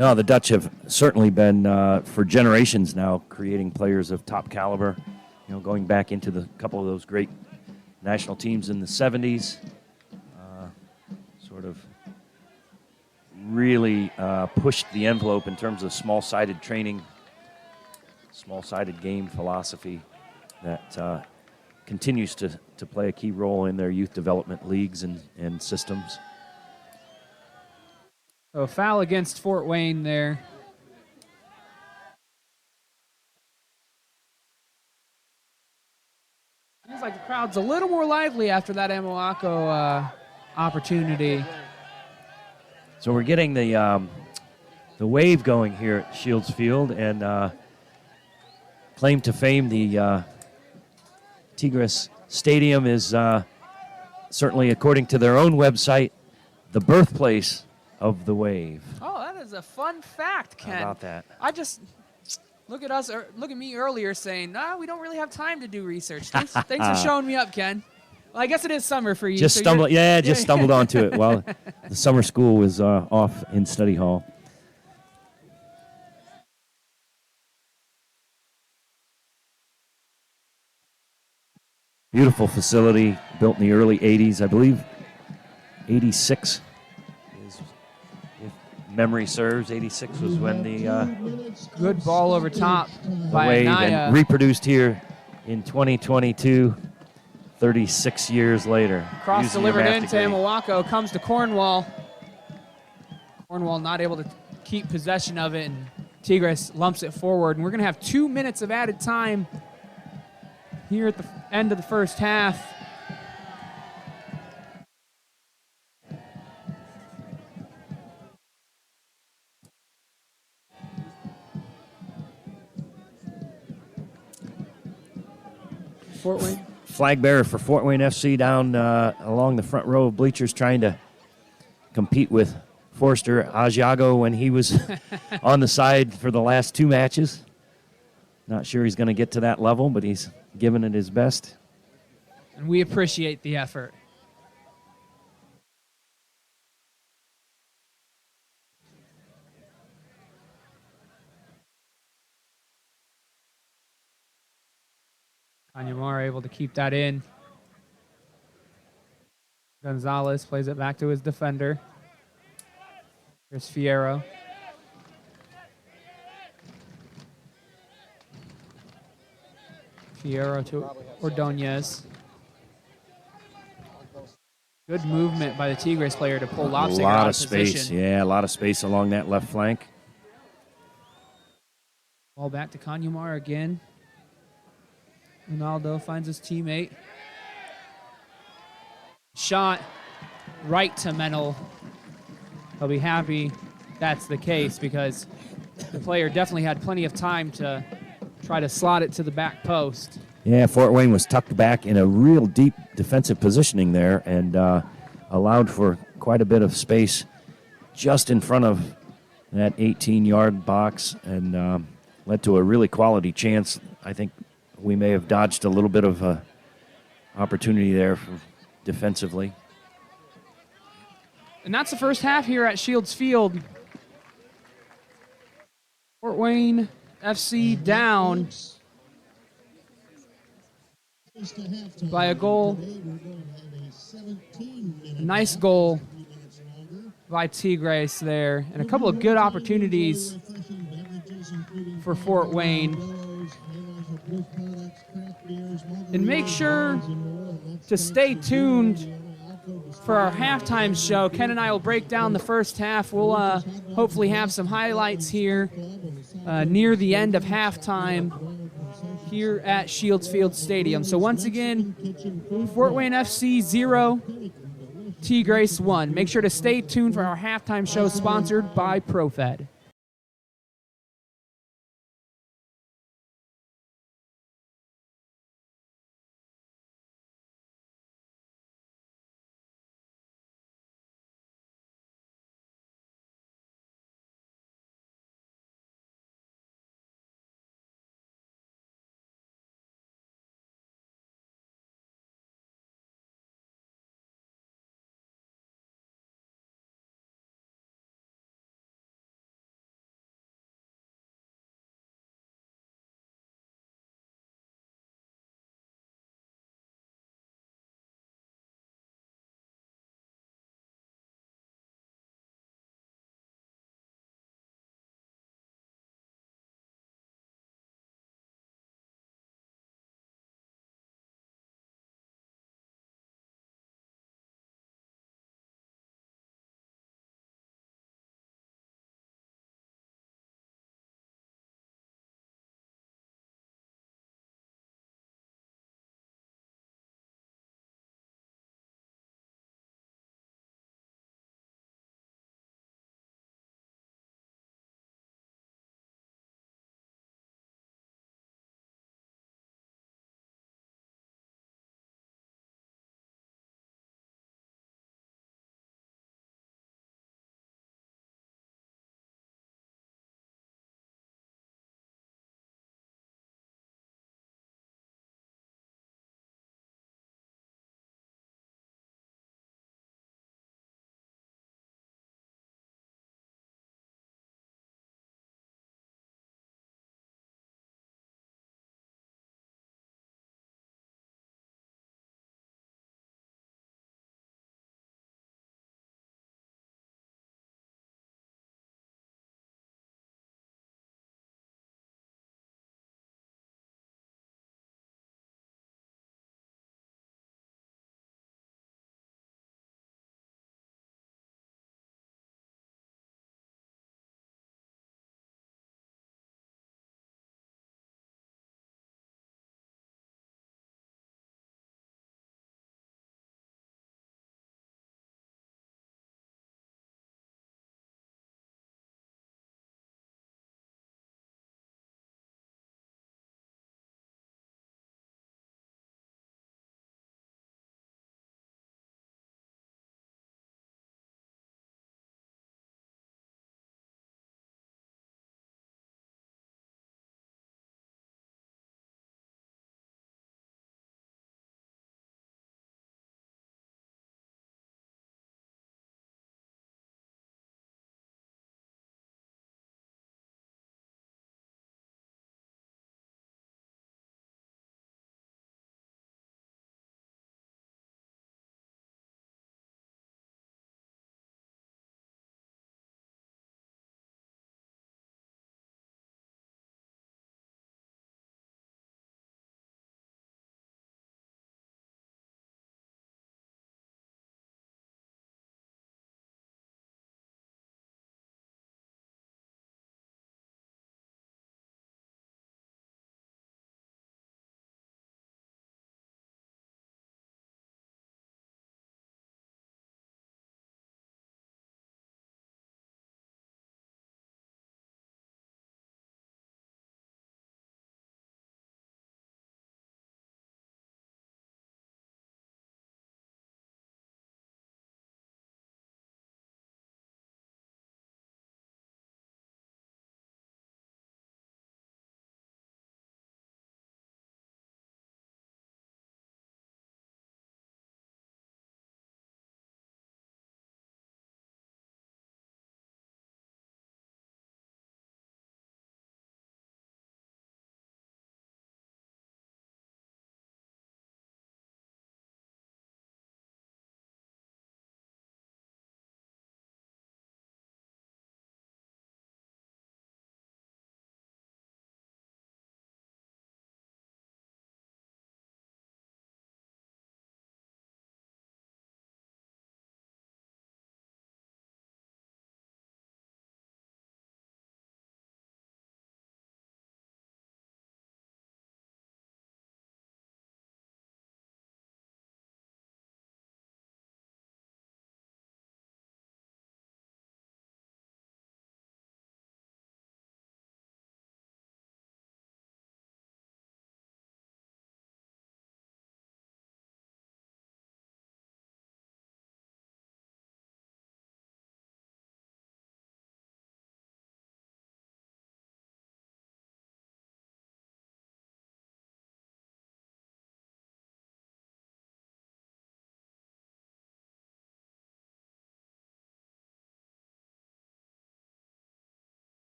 No, the Dutch have certainly been, for generations now, creating players of top caliber. You know, going back into the couple of those great national teams in the 70s, sort of really pushed the envelope in terms of small-sided training, small-sided game philosophy that continues to play a key role in their youth development leagues and systems. So a foul against Fort Wayne there. Seems like the crowd's a little more lively after that Amoako opportunity. So we're getting the wave going here at Shields Field, and claim to fame, the Tigres Stadium is certainly, according to their own website, the birthplace of the wave. Oh, that is a fun fact, Ken. How about that? I just look at us, or look at me earlier saying, "No, we don't really have time to do research." Thanks for showing me up, Ken. Well, I guess it is summer for you. Just so stumbled, just stumbled onto it while the summer school was off in study hall. Beautiful facility, built in the early 80s, I believe 86 is, if memory serves, 86 was when the Good ball over top by wave, Anaya. and reproduced here in 2022, 36 years later. Cross Using your delivered math into degree. Milwaukee, comes to Cornwall. Cornwall not able to keep possession of it, and Tigres lumps it forward. And we're going to have 2 minutes of added time here at the end of the first half. Fort Wayne. Flag bearer for Fort Wayne FC down along the front row of bleachers, trying to compete with Forster Asiago when he was on the side for the last 2 matches. Not sure he's going to get to that level, but he's given it his best. And we appreciate the effort. Kanyamara able to keep that in. Gonzalez plays it back to his defender. Here's Fierro. Fierro to Ordonez. Good movement by the Tigres player to pull Lopsiger A lot out of space, position. yeah, a lot of space along that left flank. Ball back to Kanyamara again. Ronaldo finds his teammate. Shot right to Menel. He'll be happy that's the case, because the player definitely had plenty of time to try to slot it to the back post. Yeah, Fort Wayne was tucked back in a real deep defensive positioning there, and allowed for quite a bit of space just in front of that 18-yard box, and led to a really quality chance. I think we may have dodged a little bit of opportunity there defensively. And that's the first half here at Shields Field. Fort Wayne FC down by a goal. A nice goal by Tigres there, and a couple of good opportunities for Fort Wayne. And make sure to stay tuned for our halftime show. Ken and I will break down the first half. We'll hopefully have some highlights here near the end of halftime here at Shields Field Stadium. So once again, Fort Wayne FC 0, Tigres 1. Make sure to stay tuned for our halftime show sponsored by ProFed.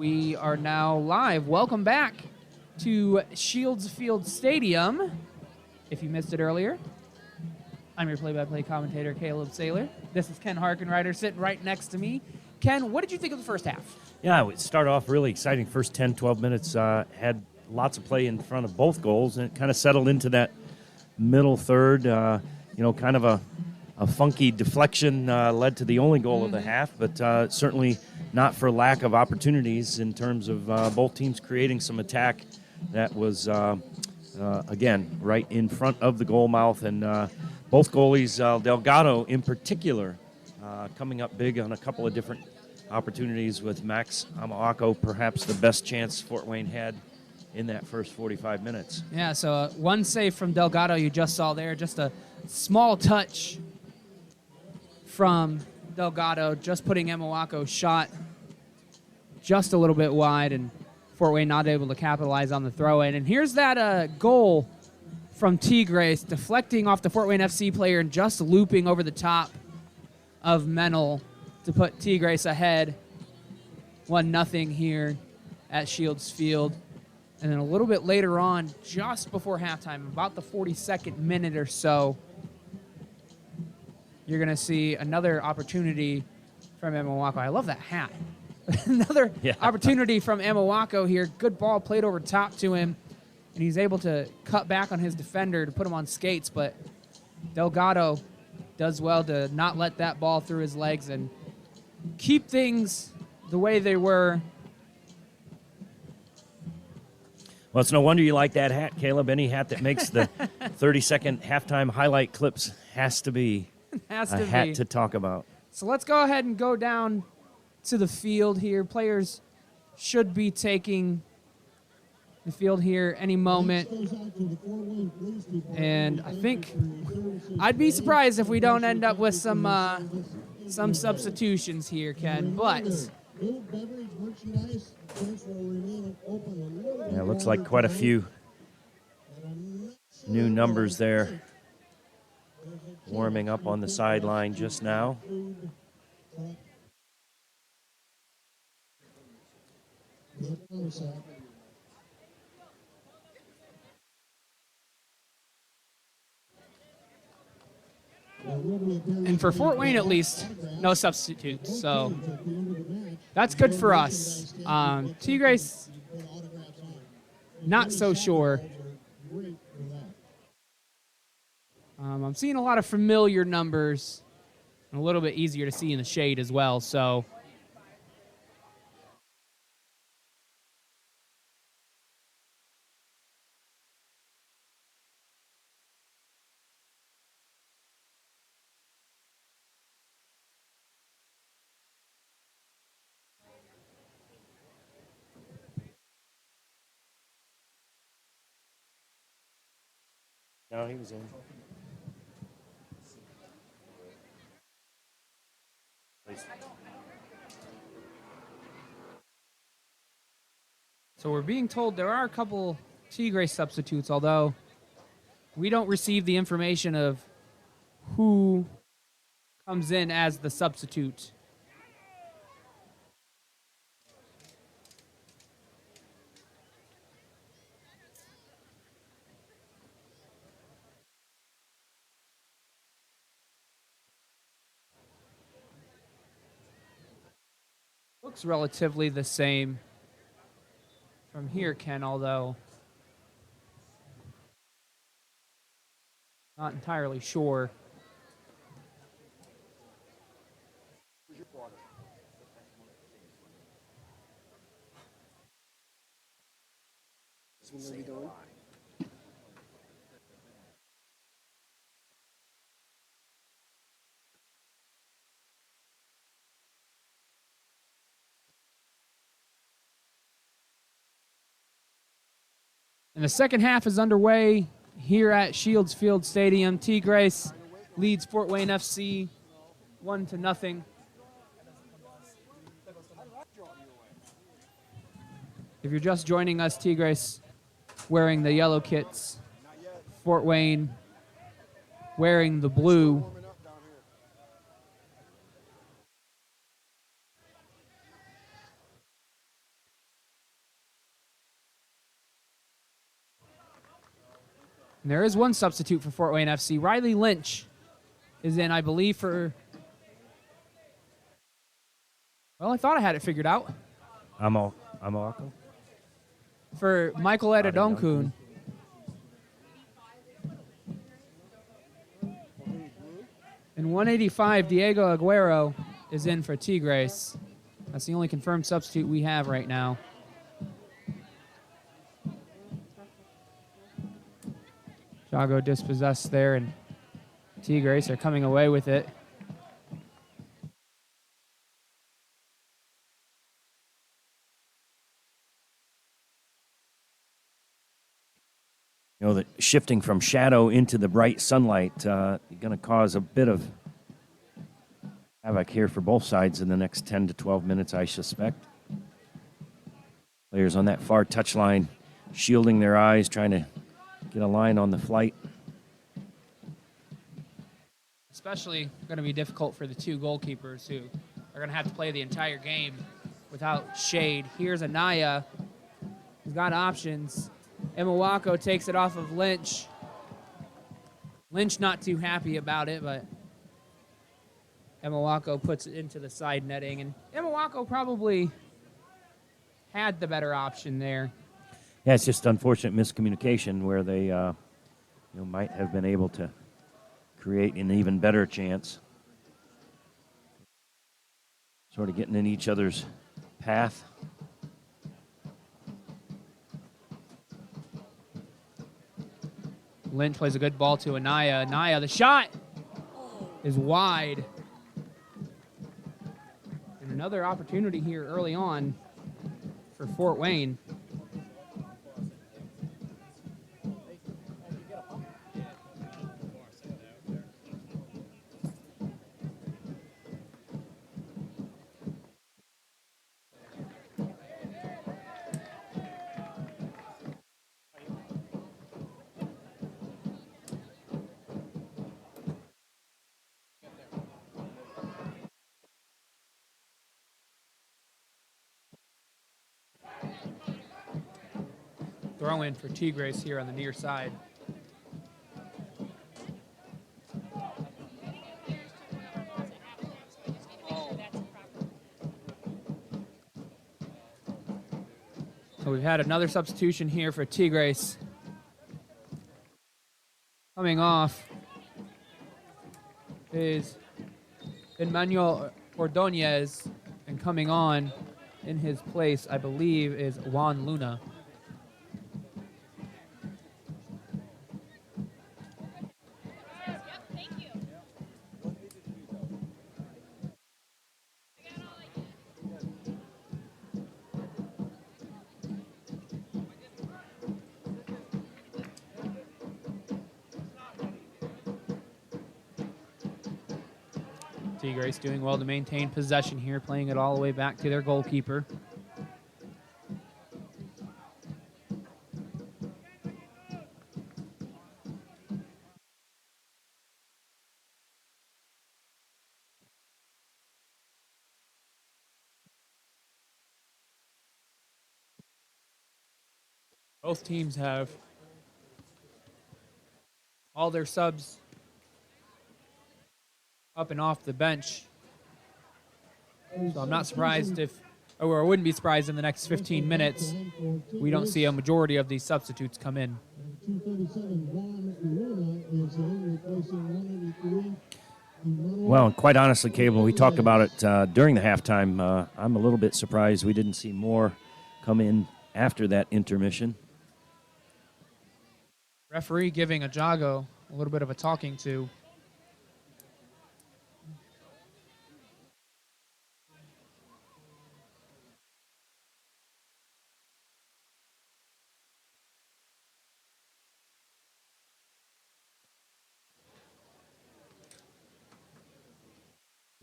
We are now live. Welcome back to Shields Field Stadium. If you missed it earlier, I'm your play-by-play commentator, Caleb Saylor. This is Ken Harkenrider sitting right next to me. Ken, what did you think of the first half? Yeah, we started off really exciting. First 10, 12 minutes had lots of play in front of both goals, and it kind of settled into that middle third. Kind of a funky deflection led to the only goal of the half, but certainly not for lack of opportunities in terms of both teams creating some attack that was, again, right in front of the goal mouth. And both goalies, Delgado in particular, coming up big on a couple of different opportunities with Max Amawako, perhaps the best chance Fort Wayne had in that first 45 minutes. Yeah, so one save from Delgado you just saw there, just a small touch from Delgado, just putting Amawako's shot just a little bit wide, and Fort Wayne not able to capitalize on the throw-in. And here's that goal from Tigres, deflecting off the Fort Wayne FC player and just looping over the top of Menel to put Tigres ahead 1-0 here at Shields Field. And then a little bit later on, just before halftime, about the 42nd minute or so, you're going to see another opportunity from Amawako. I love that hat. Another opportunity from Amawako here. Good ball played over top to him, and he's able to cut back on his defender to put him on skates, but Delgado does well to not let that ball through his legs and keep things the way they were. Well, it's no wonder you like that hat, Caleb. Any hat that makes the 30-second halftime highlight clips has to be a hat to talk about. So let's go ahead and go down to the field here. Players should be taking the field here any moment. And I think I'd be surprised if we don't end up with some substitutions here, Ken. But yeah, looks like quite a few new numbers there warming up on the sideline just now. And for Fort Wayne, at least, no substitutes. So that's good for us. Tigres, not so sure. I'm seeing a lot of familiar numbers, and a little bit easier to see in the shade as well. So No, he was in. So we're being told there are a couple Tigres substitutes, although we don't receive the information of who comes in as the substitute. Looks relatively the same from here, Ken, although not entirely sure. Is when they'll be going? And the second half is underway here at Shields Field Stadium. Tigres leads Fort Wayne FC 1-0. If you're just joining us, Tigres wearing the yellow kits, Fort Wayne wearing the blue. And there is one substitute for Fort Wayne FC. Riley Lynch is in, I believe, for... Well, I thought I had it figured out. I'm Alco. For Michael Ededonkun. And 185, Diego Aguero is in for Tigres. That's the only confirmed substitute we have right now. Jago dispossessed there, and Tigres are coming away with it. You know, that shifting from shadow into the bright sunlight going to cause a bit of havoc here for both sides in the next 10 to 12 minutes, I suspect. Players on that far touchline shielding their eyes, trying to get a line on the flight. Especially going to be difficult for the two goalkeepers who are going to have to play the entire game without shade. Here's Anaya, who's got options. Emawako takes it off of Lynch. Lynch not too happy about it, but Emawako puts it into the side netting. And Emawako probably had the better option there. Yeah, it's just unfortunate miscommunication where they might have been able to create an even better chance. Sort of getting in each other's path. Lynch plays a good ball to Anaya. Anaya, the shot is wide. And another opportunity here early on for Fort Wayne. Throw in for Tigres here on the near side. So we've had another substitution here for Tigres. Coming off is Emmanuel Ordonez, and coming on in his place, I believe, is Juan Luna. Tigres doing well to maintain possession here, playing it all the way back to their goalkeeper. Both teams have all their subs up and off the bench. So I'm not surprised or I wouldn't be surprised in the next 15 minutes we don't see a majority of these substitutes come in. 237 Juan Luna is in, replacing 183. Well, quite honestly, Cable, we talked about it during the halftime. I'm a little bit surprised we didn't see more come in after that intermission. Referee giving Jago a little bit of a talking to.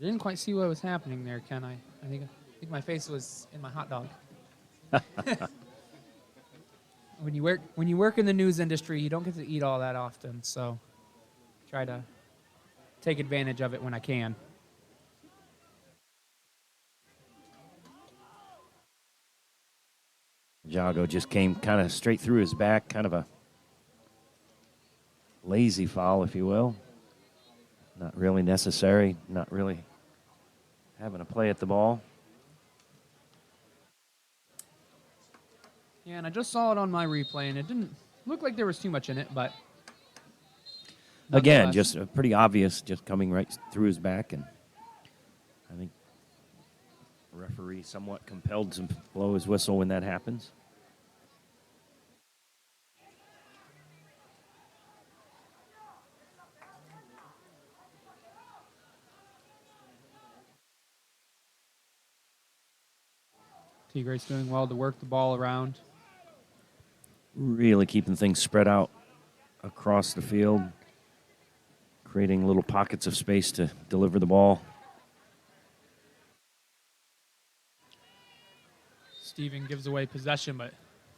I didn't quite see what was happening there, Ken. I think my face was in my hot dog. When you work in the news industry, you don't get to eat all that often, so try to take advantage of it when I can. Jago just came kind of straight through his back, kind of a lazy foul, if you will. Not really necessary, not really having a play at the ball. Yeah, and I just saw it on my replay, and it didn't look like there was too much in it, but Again, nonetheless. just pretty obvious, just coming right through his back, and I think the referee somewhat compelled to blow his whistle when that happens. Tigres doing well to work the ball around. Really keeping things spread out across the field, creating little pockets of space to deliver the ball. Steven gives away possession, but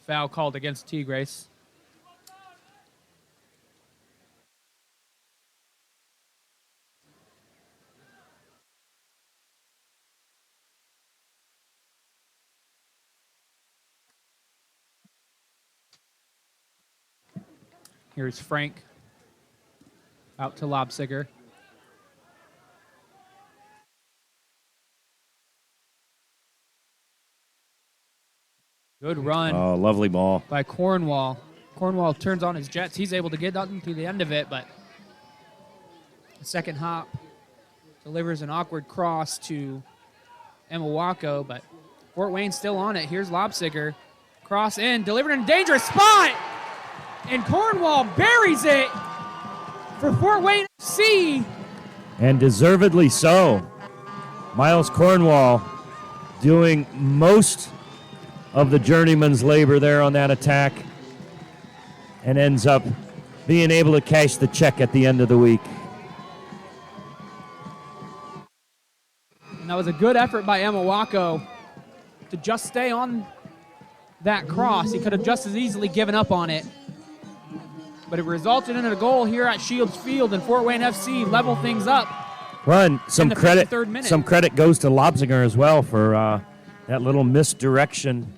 foul called against Tigres. Here's Frank out to Lobsiger. Good run Oh, lovely ball. by Cornwall. Cornwall turns on his jets. He's able to get up to the end of it, but the second hop delivers an awkward cross to Emawako, but Fort Wayne's still on it. Here's Lobsiger. Cross in, delivered in a dangerous spot, and Cornwall buries it for Fort Wayne FC. And deservedly so. Miles Cornwall doing most of the journeyman's labor there on that attack and ends up being able to cash the check at the end of the week. And that was a good effort by Emawako to just stay on that cross. He could have just as easily given up on it. But it resulted in a goal here at Shields Field, and Fort Wayne FC level things up. Run. Some the credit. 53rd minute. Some credit goes to Lobsinger as well for that little misdirection,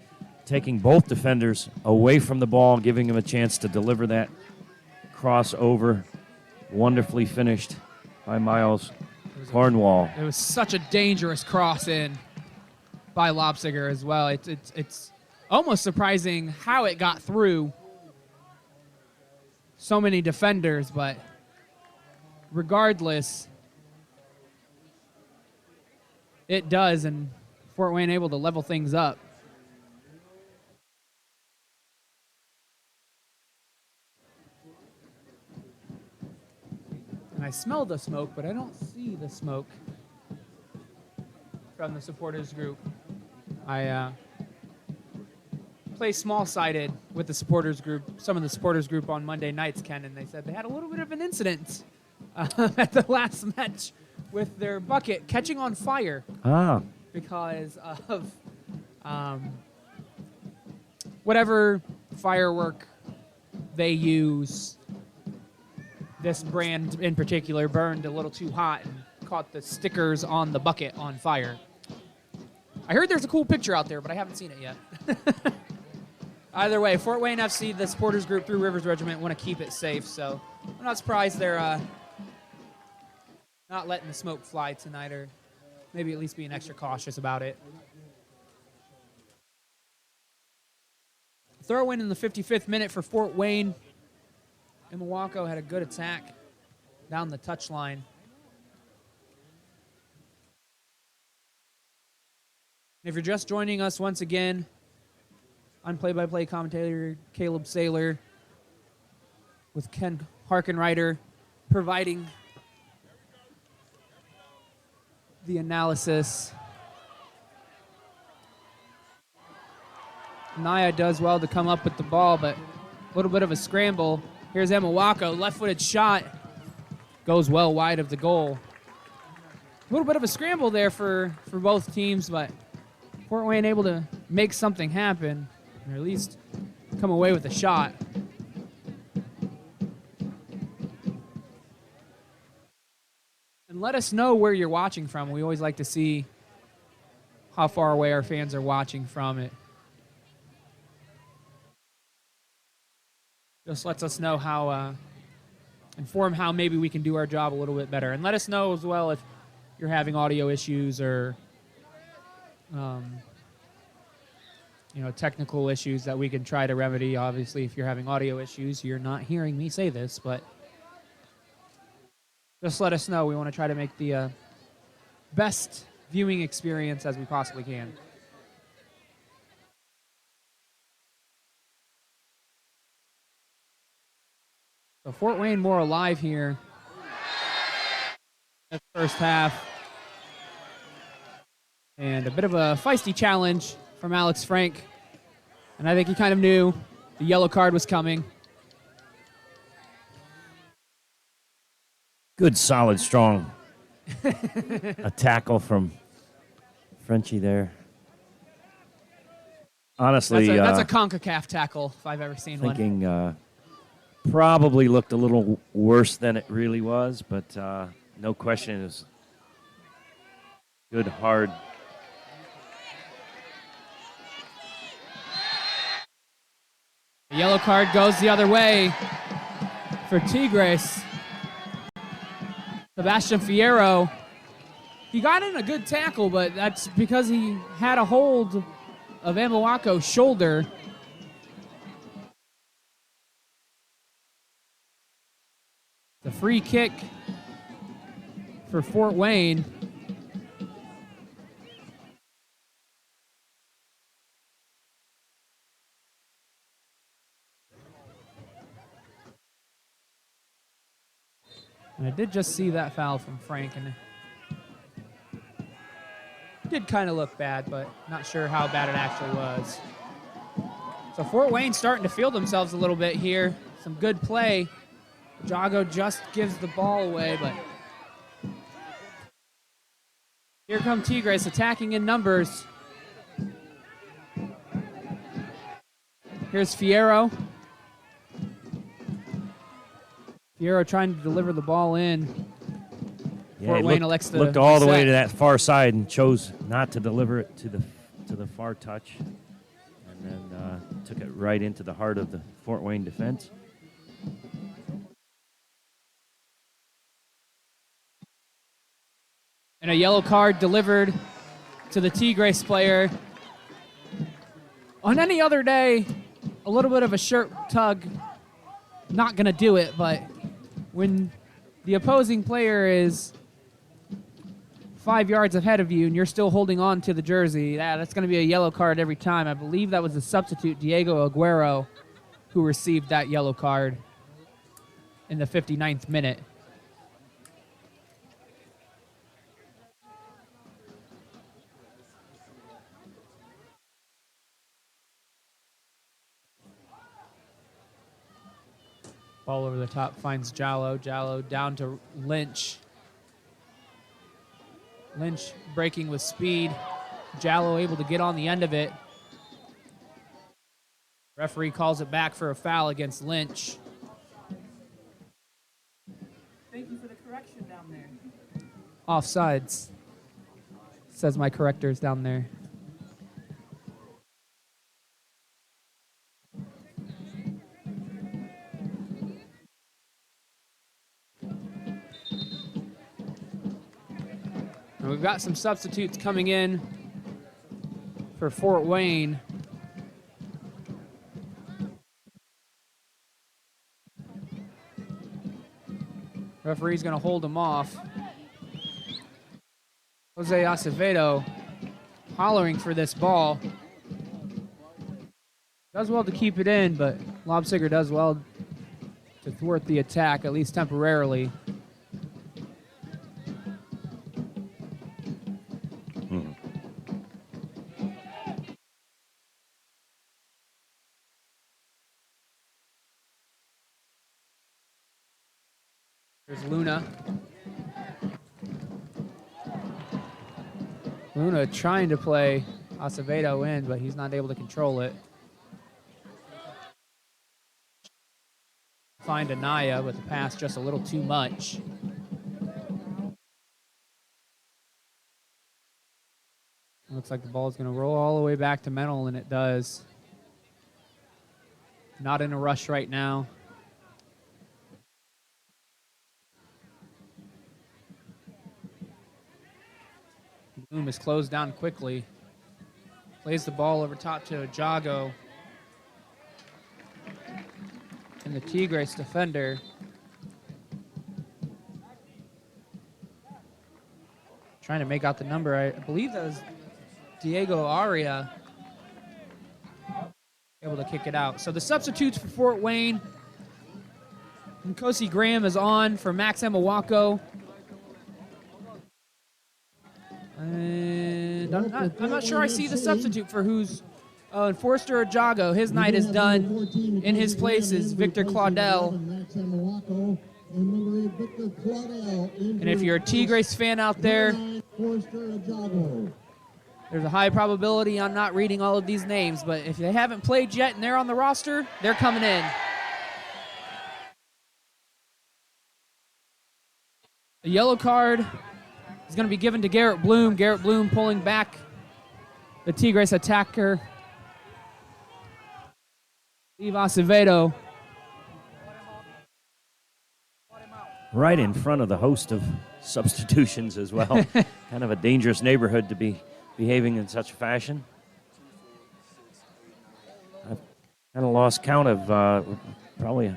taking both defenders away from the ball, giving him a chance to deliver that crossover. Wonderfully finished by Miles Cornwall. It was such a dangerous cross in by Lobsiger as well. It's almost surprising how it got through so many defenders, but regardless, it does, and Fort Wayne able to level things up. And I smell the smoke, but I don't see the smoke from the supporters group. I play small-sided with the supporters group, some of the supporters group on Monday nights, Ken, and they said they had a little bit of an incident at the last match with their bucket catching on fire because of whatever firework they use. This brand in particular burned a little too hot and caught the stickers on the bucket on fire. I heard there's a cool picture out there, but I haven't seen it yet. Either way, Fort Wayne FC, the supporters group through Rivers Regiment, want to keep it safe, so I'm not surprised they're not letting the smoke fly tonight, or maybe at least being extra cautious about it. Throw in the 55th minute for Fort Wayne. Emawako had a good attack down the touchline. If you're just joining us once again, I'm play-by-play commentator Caleb Saylor with Ken Harkenreiter providing the analysis. Naya does well to come up with the ball, but a little bit of a scramble. Here's Emawako, left-footed shot. Goes well wide of the goal. A little bit of a scramble there for both teams, but Fort Wayne able to make something happen, or at least come away with a shot. And let us know where you're watching from. We always like to see how far away our fans are watching from. It just lets us know how inform how maybe we can do our job a little bit better. And let us know as well if you're having audio issues or technical issues that we can try to remedy. Obviously, if you're having audio issues, you're not hearing me say this, but just let us know. We want to try to make the best viewing experience as we possibly can. So Fort Wayne more alive here in the first half. And a bit of a feisty challenge from Alex Frank. And I think he kind of knew the yellow card was coming. Good, solid, strong a tackle from Frenchie there. Honestly, That's a CONCACAF tackle if I've ever seen one. thinking probably looked a little worse than it really was, but no question it was good, hard. The yellow card goes the other way for Tigres. Sebastian Fierro, he got in a good tackle, but that's because he had a hold of Amoako's shoulder. The free kick for Fort Wayne. And I did just see that foul from Frank, and it did kind of look bad, but not sure how bad it actually was. So Fort Wayne starting to feel themselves a little bit here. Some good play. Jago just gives the ball away, but here come Tigres attacking in numbers. Here's Fierro. Fierro trying to deliver the ball in. Yeah, Fort he Wayne elects to looked all the way set. to that far side and chose not to deliver it to the far touch, and then took it right into the heart of the Fort Wayne defense. And a yellow card delivered to the Tigres player. On any other day, a little bit of a shirt tug, not going to do it, but when the opposing player is 5 yards ahead of you and you're still holding on to the jersey, that's going to be a yellow card every time. I believe that was the substitute, Diego Aguero, who received that yellow card in the 59th minute. Ball over the top finds Jallo. Jallo down to Lynch. Lynch breaking with speed. Jallo able to get on the end of it. Referee calls it back for a foul against Lynch. Thank you for the correction down there. Offsides, says my correctors down there. And we've got some substitutes coming in for Fort Wayne. Referee's going to hold them off. Jose Acevedo hollering for this ball. Does well to keep it in, but Lobsiger does well to thwart the attack, at least temporarily. There's Luna. Luna trying to play Acevedo in, but he's not able to control it. Find Anaya, but the pass just a little too much. Looks like the ball is going to roll all the way back to Mental, and it does. Not in a rush right now. Bloom is closed down quickly. Plays the ball over top to Jago. And the Tigres defender. Trying to make out the number. I believe that was Diego Aria. Able to kick it out. So the substitutes for Fort Wayne. Nkosi Graham is on for Max Emawako. And I'm not sure I see the substitute for who's and Forster Ajago. His night is done. In his place is Victor Claudel. And if you're a Tigres fan out there, there's a high probability I'm not reading all of these names, but if they haven't played yet and they're on the roster, they're coming in. A yellow card is going to be given to Garrett Bloom. Garrett Bloom pulling back the Tigres attacker, Steve Acevedo. Right in front of the host of substitutions as well. Kind of a dangerous neighborhood to be behaving in such a fashion. I've kind of lost count of probably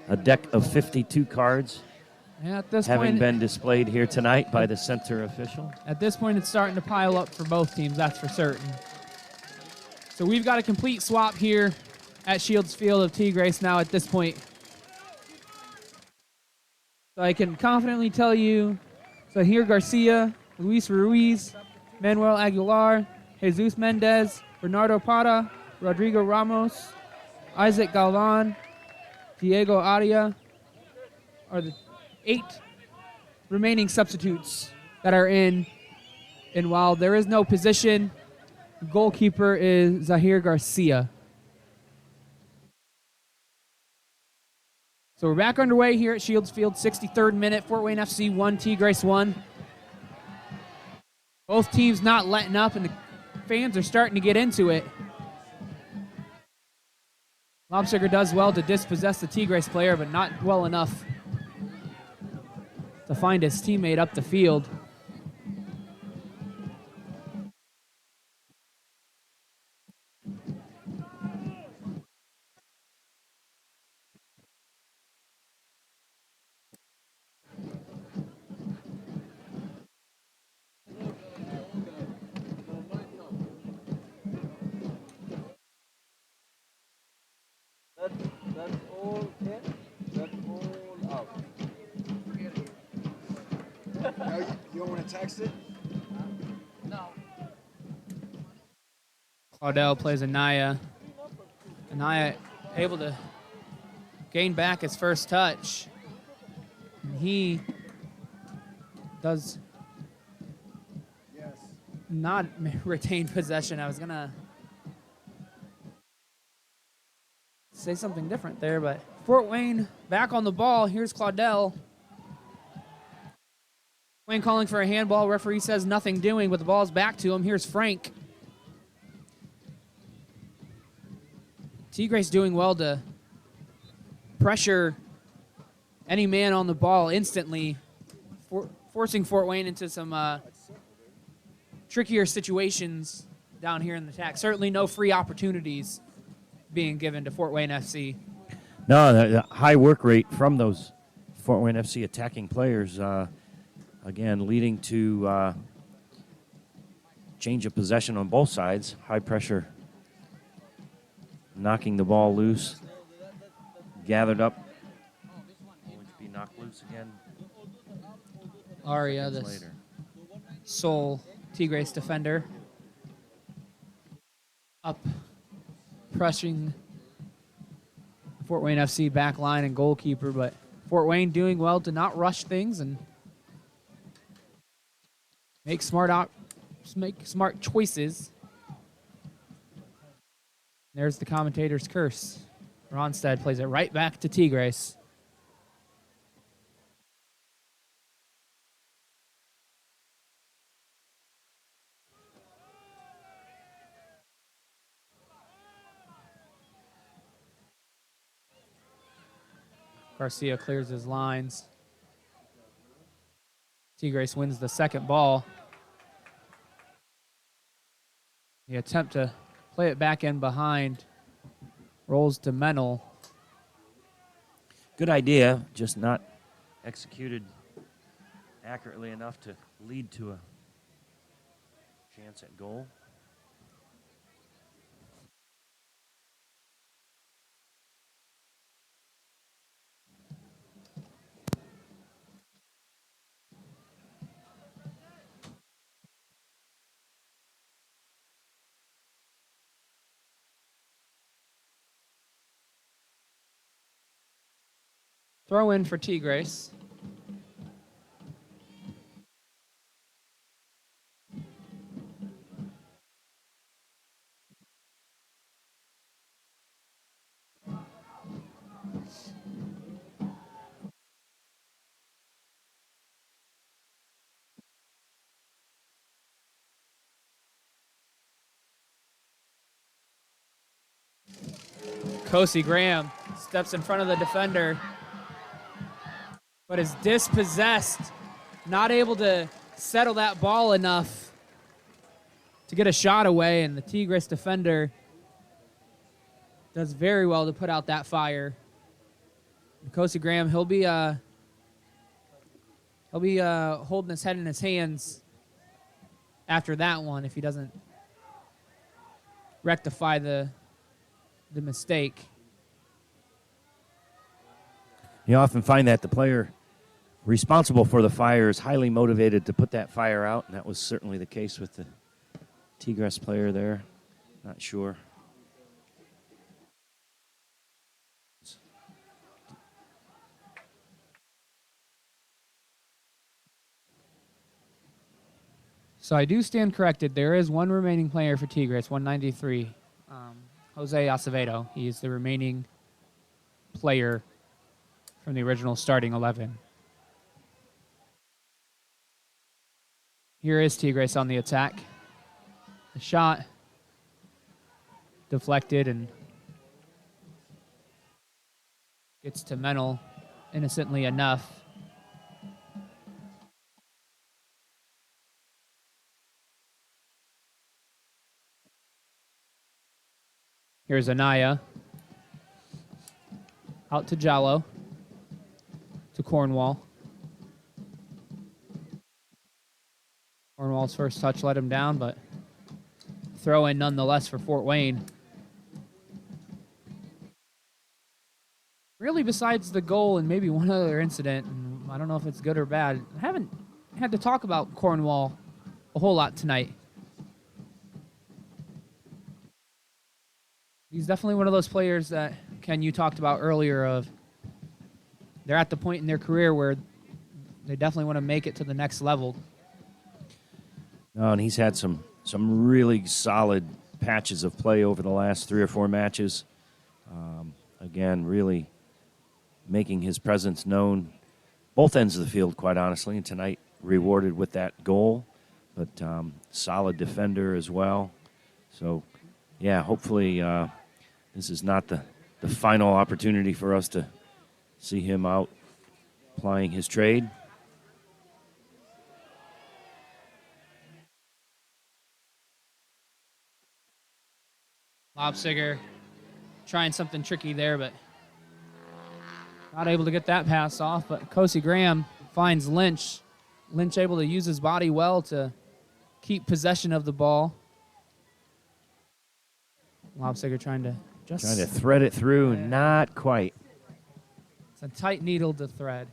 a deck of 52 cards Yeah, at this having point, been displayed here tonight by the center official. At this point, it's starting to pile up for both teams, that's for certain. So we've got a complete swap here at Shields Field of Tigres now at this point. So I can confidently tell you, Zahir Garcia, Luis Ruiz, Manuel Aguilar, Jesus Mendez, Bernardo Parra, Rodrigo Ramos, Isaac Galvan, Diego Aria are the 8 remaining substitutes that are in. And while there is no position, goalkeeper is Zahir Garcia. So we're back underway here at Shields Field, 63rd minute, Fort Wayne FC 1, Tigres 1. Both teams not letting up, and the fans are starting to get into it. Lobsugar does well to dispossess the Tigres player, but not well enough to find his teammate up the field. That's all in, that's all out. No, you don't want to text it? Claudel plays Anaya. Anaya able to gain back his first touch. And he does not retain possession. I was going to say something different there, but Fort Wayne back on the ball. Here's Claudel. Wayne calling for a handball. Referee says nothing doing, but the ball's back to him. Here's Frank. Tigres doing well to pressure any man on the ball instantly, forcing Fort Wayne into some trickier situations down here in the attack. Certainly no free opportunities being given to Fort Wayne FC. No, the high work rate from those Fort Wayne FC attacking players, again, leading to change of possession on both sides. High pressure, knocking the ball loose, gathered up, going to be knocked loose again. Aria, the Later. sole Tigres defender, up, pressing Fort Wayne FC back line and goalkeeper, but Fort Wayne doing well to not rush things and make smart choices. There's the commentator's curse. Ronstadt plays it right back to Tigres. Garcia clears his lines. Tigres wins the second ball. The attempt to play it back in behind rolls to Mennel. Good idea, just not executed accurately enough to lead to a chance at goal. Throw in for Tigres. Kosi Graham steps in front of the defender, but is dispossessed, not able to settle that ball enough to get a shot away, and the Tigres defender does very well to put out that fire. Kosi Graham, he'll be holding his head in his hands after that one if he doesn't rectify the mistake. You often find that the player responsible for the fire is highly motivated to put that fire out, and that was certainly the case with the Tigres player there. Not sure. So I do stand corrected. There is one remaining player for Tigres, 193. Jose Acevedo. He is the remaining player from the original starting 11. Here is Tigres on the attack. The shot deflected and gets to Mennel innocently enough. Here's Anaya. Out to Jallo. To Cornwall. Cornwall's first touch let him down, but throw in nonetheless for Fort Wayne. Really, besides the goal and maybe one other incident, and I don't know if it's good or bad, I haven't had to talk about Cornwall a whole lot tonight. He's definitely one of those players that, Ken, you talked about earlier of they're at the point in their career where they definitely want to make it to the next level. Oh, and he's had some really solid patches of play over the last 3 or 4 matches. Again, really making his presence known both ends of the field, quite honestly, and tonight rewarded with that goal, but solid defender as well. So, yeah, hopefully this is not the final opportunity for us to see him out plying his trade. Lobsiger trying something tricky there, but not able to get that pass off. But Kosi Graham finds Lynch. Lynch able to use his body well to keep possession of the ball. Lobsiger trying to thread it through, and not quite. It's a tight needle to thread.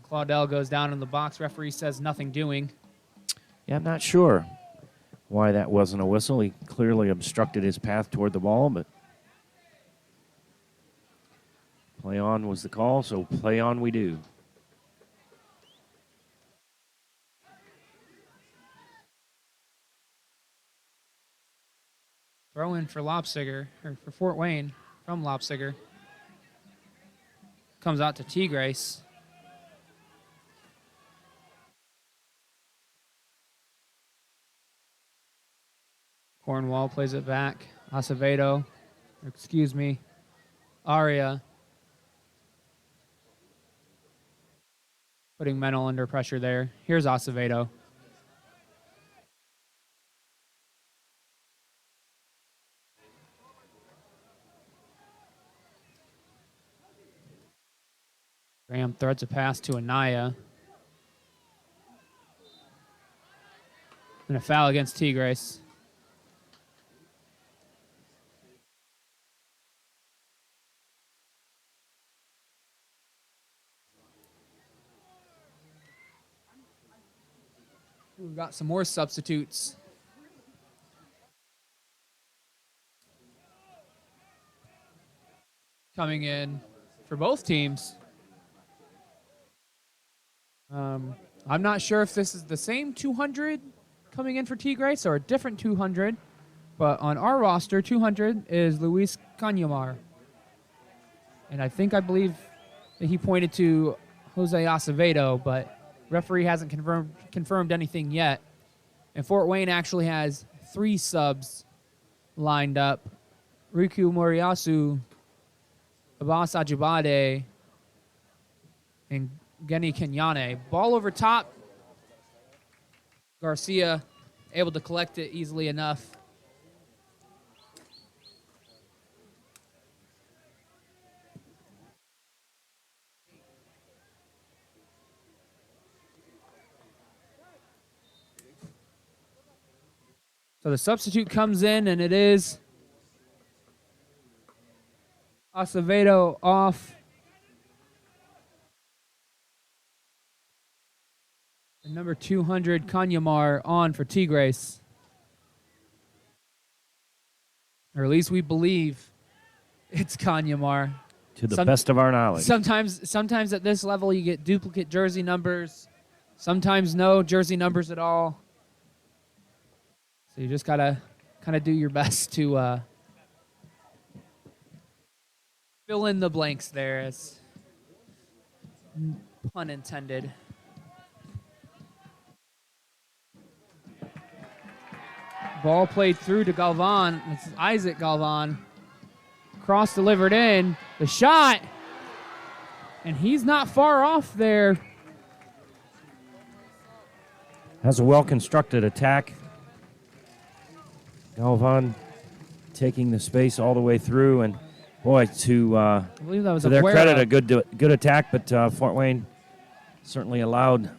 Claudel goes down in the box. Referee says nothing doing. Yeah, I'm not sure why that wasn't a whistle. He clearly obstructed his path toward the ball, but play on was the call, so play on we do. Throw in for Lobsiger, or for Fort Wayne from Lobsiger. Comes out to Tigres. Cornwall plays it back. Acevedo, Aria putting Menel under pressure there. Here's Acevedo. Graham threads a pass to Anaya. And a foul against Tigres. We've got some more substitutes. Coming in for both teams. I'm not sure if this is the same 200 coming in for Tigres or a different 200, but on our roster, 200 is Luis Canyamar. And I believe that he pointed to Jose Acevedo, but referee hasn't confirmed anything yet. And Fort Wayne actually has 3 subs lined up. Riku Moriyasu, Abbas Ajibade, and Geni Kenyane. Ball over top. Garcia able to collect it easily enough. So the substitute comes in, and it is Acevedo off. And number 200, Canyamar, on for Tigres. Or at least we believe it's Canyamar. To the best of our knowledge. Sometimes at this level you get duplicate jersey numbers. Sometimes no jersey numbers at all. So you just gotta kind of do your best to fill in the blanks there, as pun intended. Ball played through to Galvan. It's Isaac Galvan. Cross delivered in. The shot. And he's not far off there. Has a well-constructed attack. Galvan taking the space all the way through. And, boy, to their credit, a good attack. But Fort Wayne certainly allowed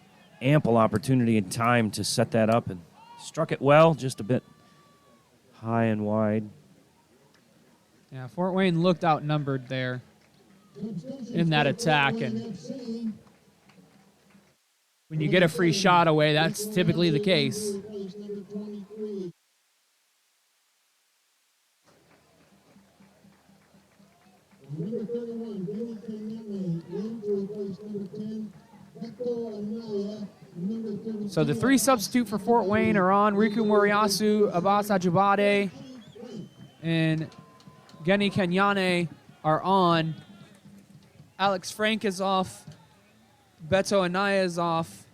ample opportunity and time to set that up and struck it well, just a bit high and wide. Yeah, Fort Wayne looked outnumbered there in that attack. And when you get a free shot away, that's typically the case. Number 31, Geni Kenyane, in to replace number 10, Hector Anaya. So the 3 substitute for Fort Wayne are on. Riku Moriyasu, Abbas Ajibade, and Geni Kenyane are on. Alex Frank is off. Beto Anaya is off.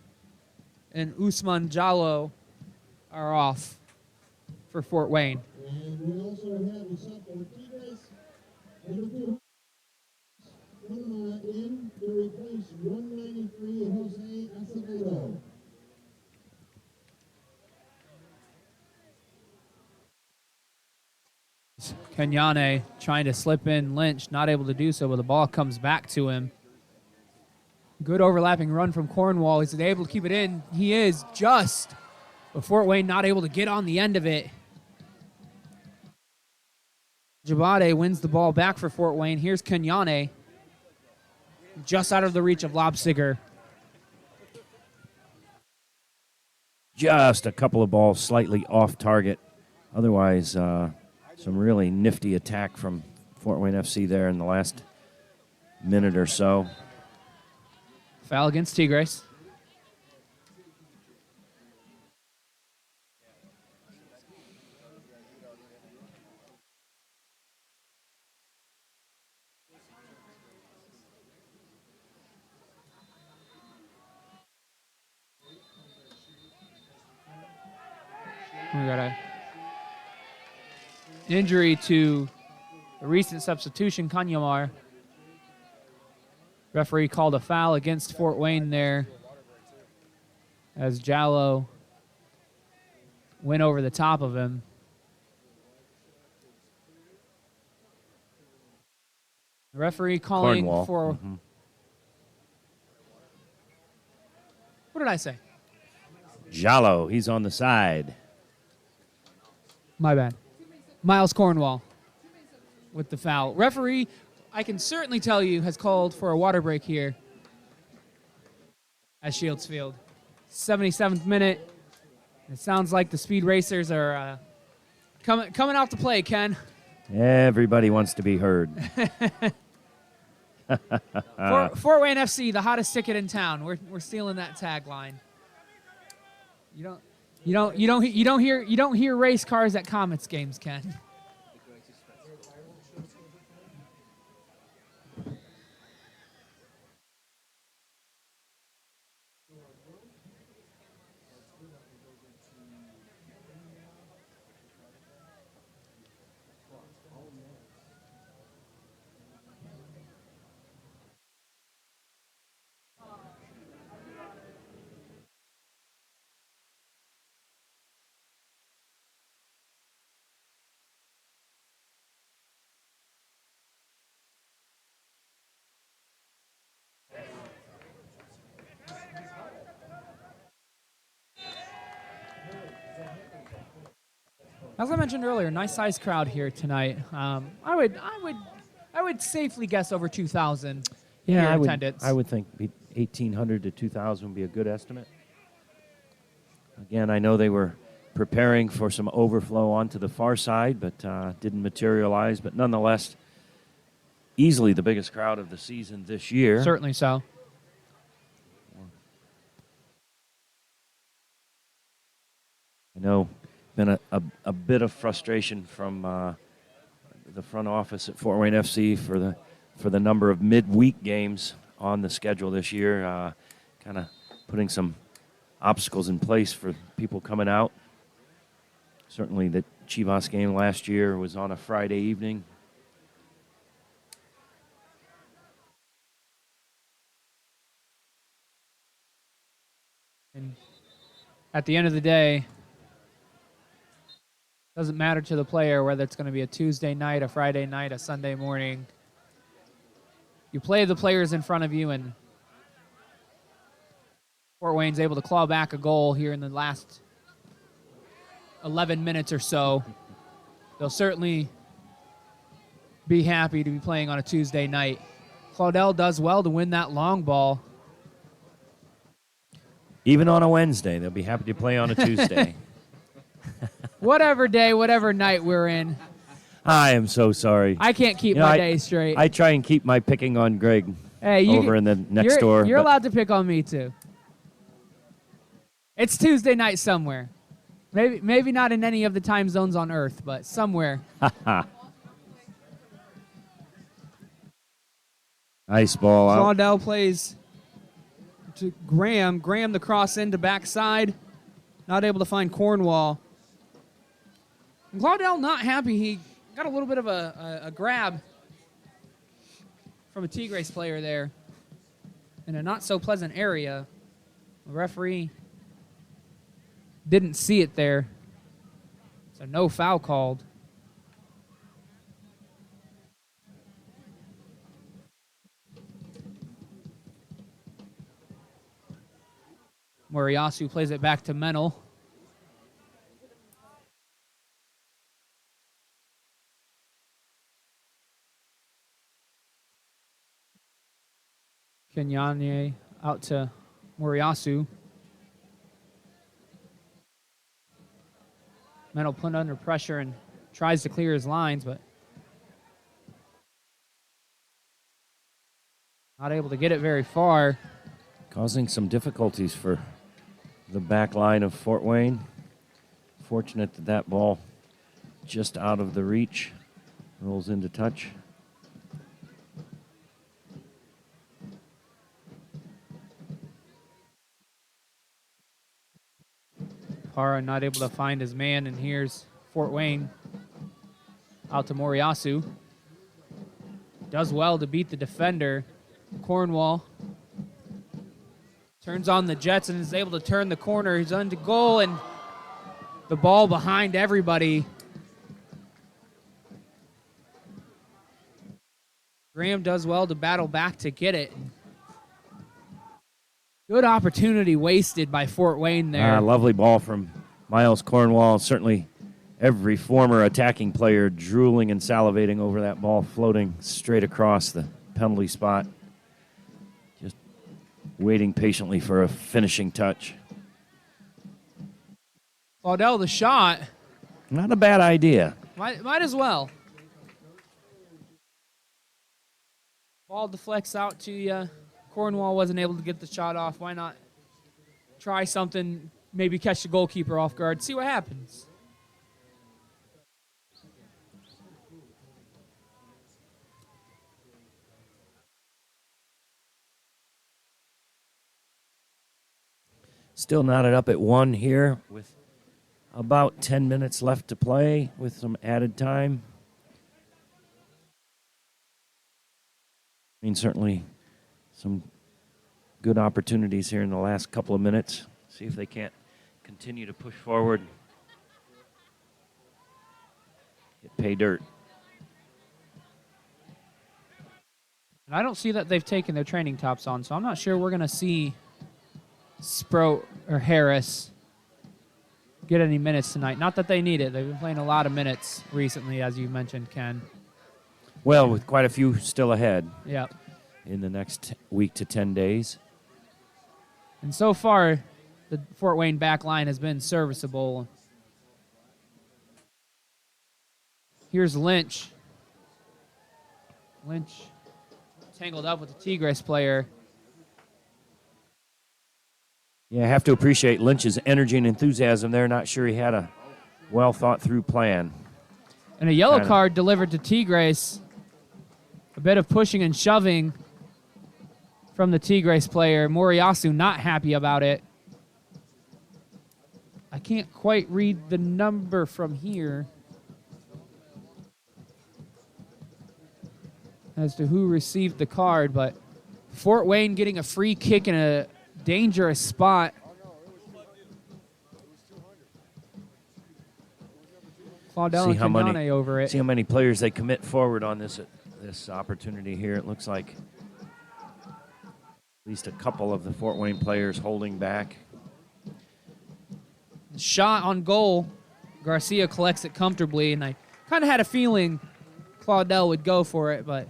And Usman Jallo are off for Fort Wayne. And we also have a sub for Tigres. Number 2, Panama in to replace 193, Jose Acevedo. Kenyane trying to slip in. Lynch not able to do so, but the ball comes back to him. Good overlapping run from Cornwall. He's able to keep it in. He is just. But Fort Wayne not able to get on the end of it. Jabade wins the ball back for Fort Wayne. Here's Kenyane. Just out of the reach of Lobsiger. Just a couple of balls slightly off target. Otherwise, some really nifty attack from Fort Wayne FC there in the last minute or so. Foul against Tigres. We got a injury to the recent substitution, Kanyamar. Referee called a foul against Fort Wayne there. as Jallo went over the top of him. The referee calling Cornwall. for... Mhm. What did I say? Jallo, he's on the side. My bad. Miles Cornwall with the foul. Referee, I can certainly tell you, has called for a water break here at Shields Field. 77th minute. It sounds like the Speed Racers are coming out to play, Ken. Everybody wants to be heard. Fort Wayne FC, the hottest ticket in town. We're stealing that tagline. You don't hear race cars at Comets games, Ken. As I mentioned earlier, nice sized crowd here tonight. I would safely guess over 2,000 here in attendance. I would think 1,800 to 2,000 would be a good estimate. Again, I know they were preparing for some overflow onto the far side, but didn't materialize. But nonetheless, easily the biggest crowd of the season this year. Certainly so. I know been a bit of frustration from the front office at Fort Wayne FC for the number of midweek games on the schedule this year, kind of putting some obstacles in place for people coming out. Certainly the Chivas game last year was on a Friday evening. And at the end of the day, doesn't matter to the player whether it's going to be a Tuesday night, a Friday night, a Sunday morning. You play the players in front of you, and Fort Wayne's able to claw back a goal here in the last 11 minutes or so. They'll certainly be happy to be playing on a Tuesday night. Claudel does well to win that long ball. Even on a Wednesday, they'll be happy to play on a Tuesday. Whatever day, whatever night we're in. I am so sorry. I can't keep my day straight. I try and keep my picking on Greg Hey, over in the next door. You're but allowed to pick on me too. It's Tuesday night somewhere. Maybe not in any of the time zones on Earth, but somewhere. Nice ball out. Claudel plays to Graham. Graham the cross into backside. Not able to find Cornwall. And Claudel not happy. He got a little bit of a grab from a Tigres player there in a not so pleasant area. The referee didn't see it there. So no foul called. Moriyasu plays it back to Menel. Kenyanye out to Moriyasu. Menel put under pressure and tries to clear his lines, but not able to get it very far. Causing some difficulties for the back line of Fort Wayne. Fortunate that that ball just out of the reach. Rolls into touch. Parra not able to find his man, and here's Fort Wayne out to Moriyasu. Does well to beat the defender, Cornwall. Turns on the jets and is able to turn the corner. He's into goal, and the ball behind everybody. Graham does well to battle back to get it. Good opportunity wasted by Fort Wayne there. Lovely ball from Miles Cornwall. Certainly every former attacking player drooling and salivating over that ball floating straight across the penalty spot. Just waiting patiently for a finishing touch. Claudel, the shot. Not a bad idea. Might as well. Ball deflects out to you. Cornwall wasn't able to get the shot off. Why not try something, maybe catch the goalkeeper off guard, see what happens. Still knotted up at 1 here with about 10 minutes left to play with some added time. I mean, certainly some good opportunities here in the last couple of minutes. See if they can't continue to push forward. Get pay dirt. And I don't see that they've taken their training tops on, so I'm not sure we're going to see Sproat or Harris get any minutes tonight. Not that they need it. They've been playing a lot of minutes recently, as you mentioned, Ken. Well, with quite a few still ahead. Yep. In the next week to 10 days. And so far, the Fort Wayne back line has been serviceable. Here's Lynch. Lynch tangled up with the Tigres player. Yeah, I have to appreciate Lynch's energy and enthusiasm there. Not sure he had a well-thought-through plan. And a yellow card delivered to Tigres. A bit of pushing and shoving from the Tigres player. Moriyasu not happy about it. I can't quite read the number from here as to who received the card, but Fort Wayne getting a free kick in a dangerous spot. Claudel and Kenyane over it. See how many players they commit forward on this opportunity here. It looks like at least a couple of the Fort Wayne players holding back. Shot on goal. Garcia collects it comfortably, and I kind of had a feeling Claudel would go for it, but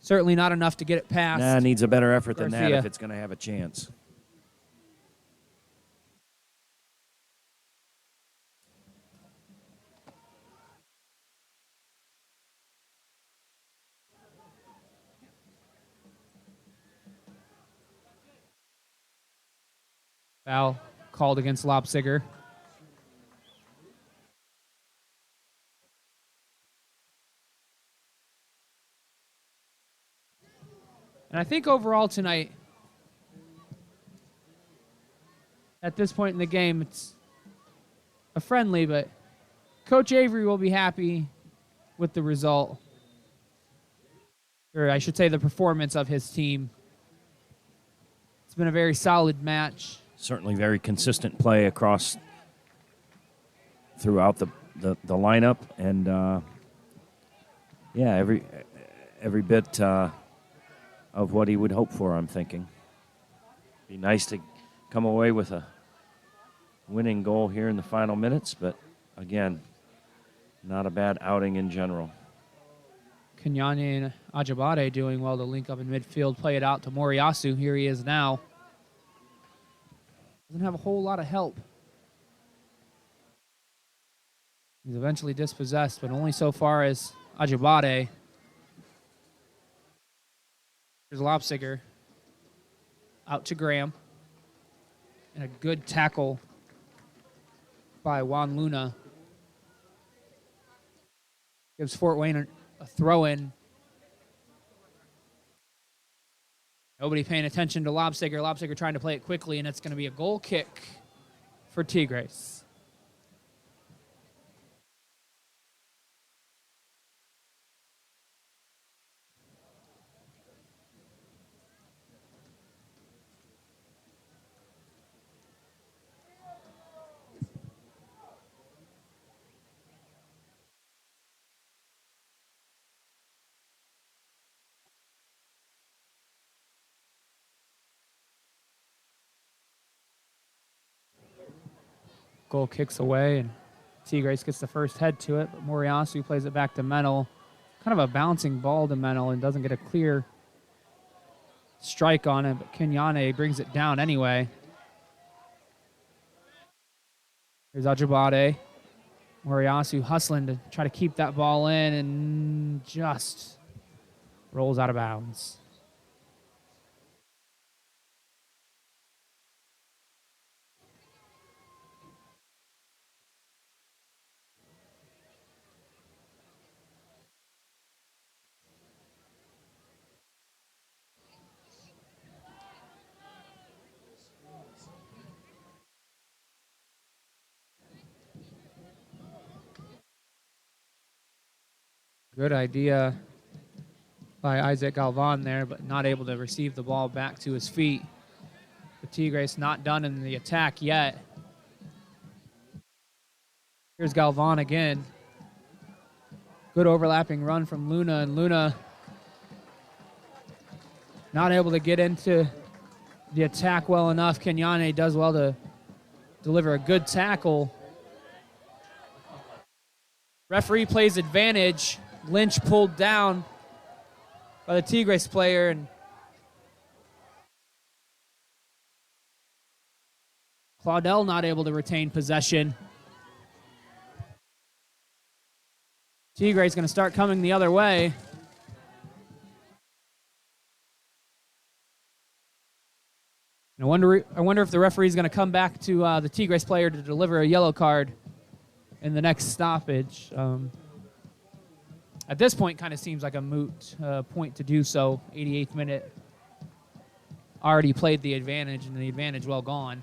certainly not enough to get it past. Nah, needs a better effort than that Garcia. if it's going to have a chance. Foul called against Lopsiger. And I think overall tonight, at this point in the game, it's a friendly, but Coach Avery will be happy with the result. Or I should say the performance of his team. It's been a very solid match. Certainly very consistent play across throughout the lineup, and yeah, every bit of what he would hope for, I'm thinking. Be nice to come away with a winning goal here in the final minutes, but again, not a bad outing in general. Kenyane and Ajibade doing well to link up in midfield, play it out to Moriyasu. Here he is now. Doesn't have a whole lot of help. He's eventually dispossessed, but only so far as Ajibade. Here's Lopsiger. Out to Graham. And a good tackle by Juan Luna. Gives Fort Wayne a throw-in. Nobody paying attention to Lopsiger. Lopsiger trying to play it quickly, and it's going to be a goal kick for Tigres. goal kicks away, and Tigres gets the first head to it, but Moriyasu plays it back to Menel. Kind of a bouncing ball to Menel and doesn't get a clear strike on it, but Kenyane brings it down anyway. Here's Ajibade. Moriyasu hustling to try to keep that ball in and just rolls out of bounds. Good idea by Isaac Galvan there, but not able to receive the ball back to his feet. The Tigres not done in the attack yet. Here's Galvan again. Good overlapping run from Luna, and Luna not able to get into the attack well enough. Kenyane does well to deliver a good tackle. Referee plays advantage. Lynch pulled down by the Tigres player, and Claudel not able to retain possession. Tigres going to start coming the other way. And I wonder if the referee is going to come back to the Tigres player to deliver a yellow card in the next stoppage. At this point, kind of seems like a moot point to do so. 88th minute, already played the advantage, and the advantage well gone.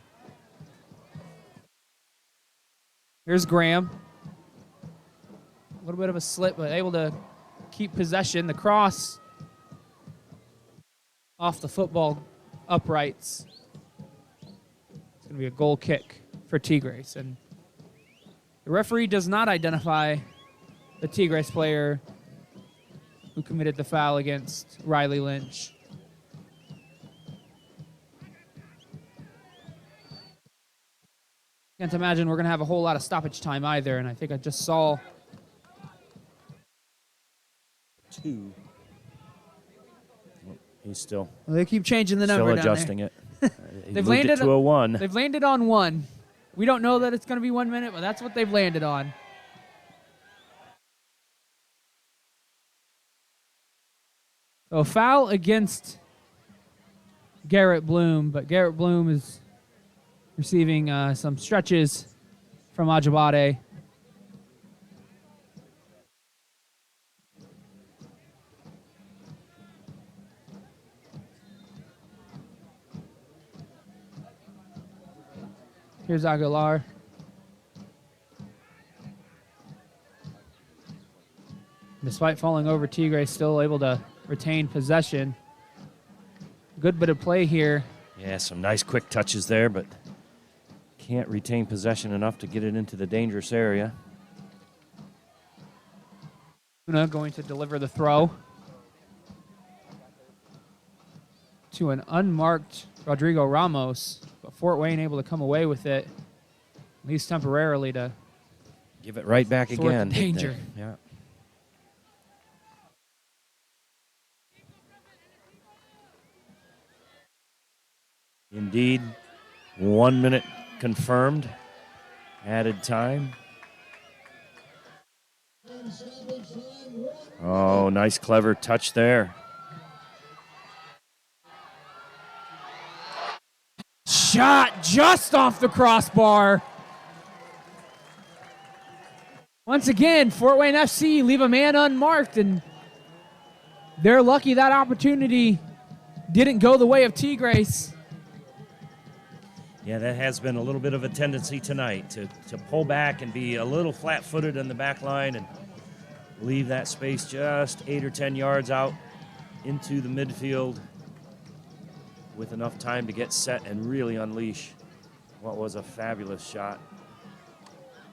Here's Graham. A little bit of a slip, but able to keep possession. The cross off the football uprights. It's going to be a goal kick for Tigres. And the referee does not identify the Tigres player who committed the foul against Riley Lynch. Can't imagine we're going to have a whole lot of stoppage time either, and I think I just saw 2. He's still well, they keep changing the number still adjusting down it. They've Moved landed it to a 1. They've landed on 1. We don't know that it's going to be 1 minute, but that's what they've landed on. So foul against Garrett Bloom, but Garrett Bloom is receiving some stretches from Ajibade. Here's Aguilar. Despite falling over, Tigres still able to retain possession. Good bit of play here. Yeah, some nice quick touches there, but can't retain possession enough to get it into the dangerous area. Luna going to deliver the throw to an unmarked Rodrigo Ramos, but Fort Wayne able to come away with it, at least temporarily, to Give it right back sort again. the danger. Yeah. Indeed, 1 minute confirmed. Added time. Oh, nice, clever touch there. Shot just off the crossbar. Once again, Fort Wayne FC leave a man unmarked, and they're lucky that opportunity didn't go the way of Tigres. Yeah, that has been a little bit of a tendency tonight to pull back and be a little flat-footed in the back line and leave that space just 8 or 10 yards out into the midfield with enough time to get set and really unleash what was a fabulous shot.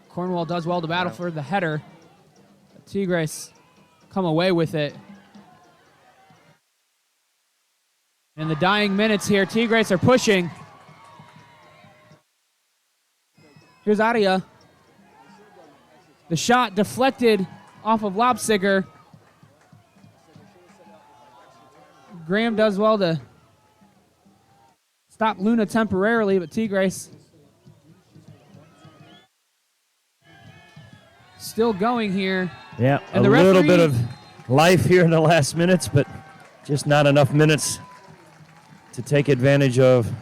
Cornwall does well to battle for the header. Tigres come away with it. In the dying minutes here, Tigres are pushing. Here's Aria. The shot deflected off of Lobsiger. Graham does well to stop Luna temporarily, but Tigres still going here. Yeah, And a the little referee- bit of life here in the last minutes, but just not enough minutes to take advantage of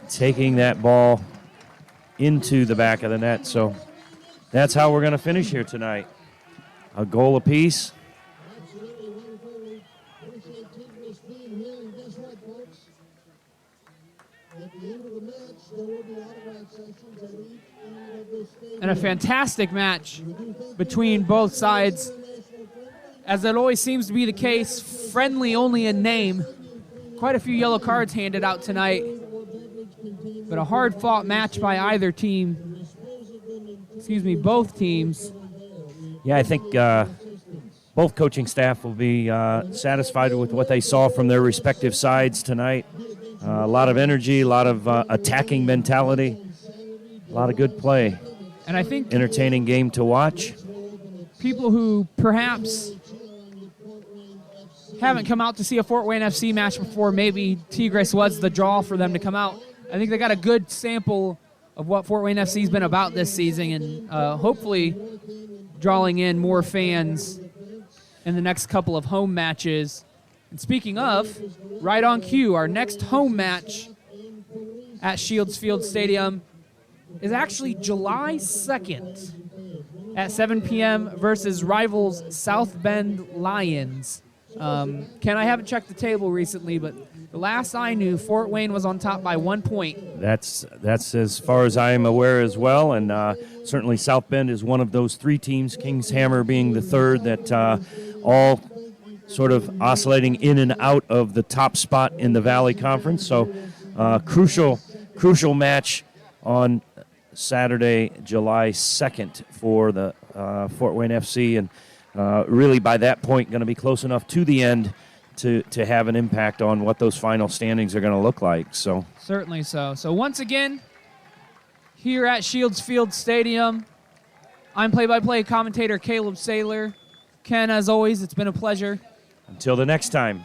taking that ball into the back of the net. So that's how we're going to finish here tonight. A goal apiece. Absolutely wonderful. We appreciate Tigres being here. And guess what, folks? At the end of the match, there will be autograph sessions at each end of the stadium. And a fantastic match between both sides. As it always seems to be the case, friendly only in name. Quite a few yellow cards handed out tonight. But a hard-fought match by either team. Excuse me, both teams. Yeah, I think both coaching staff will be satisfied with what they saw from their respective sides tonight. A lot of energy, a lot of attacking mentality, a lot of good play. And I think Entertaining game to watch. people who perhaps haven't come out to see a Fort Wayne FC match before, maybe Tigres was the draw for them to come out. I think they got a good sample of what Fort Wayne FC's been about this season, and hopefully drawing in more fans in the next couple of home matches. And speaking of, right on cue, our next home match at Shields Field Stadium is actually July 2nd at 7 p.m. versus rivals South Bend Lions. Ken, I haven't checked the table recently, but the last I knew, Fort Wayne was on top by 1 point. That's as far as I am aware as well, and certainly South Bend is one of those three teams, Kings Hammer being the third, that all sort of oscillating in and out of the top spot in the Valley Conference. So crucial match on Saturday, July 2nd for the Fort Wayne FC, and really by that point going to be close enough to the end to have an impact on what those final standings are going to look like. So Certainly so. So once again, here at Shields Field Stadium, I'm play-by-play commentator Caleb Saylor. Ken, as always, it's been a pleasure. until the next time.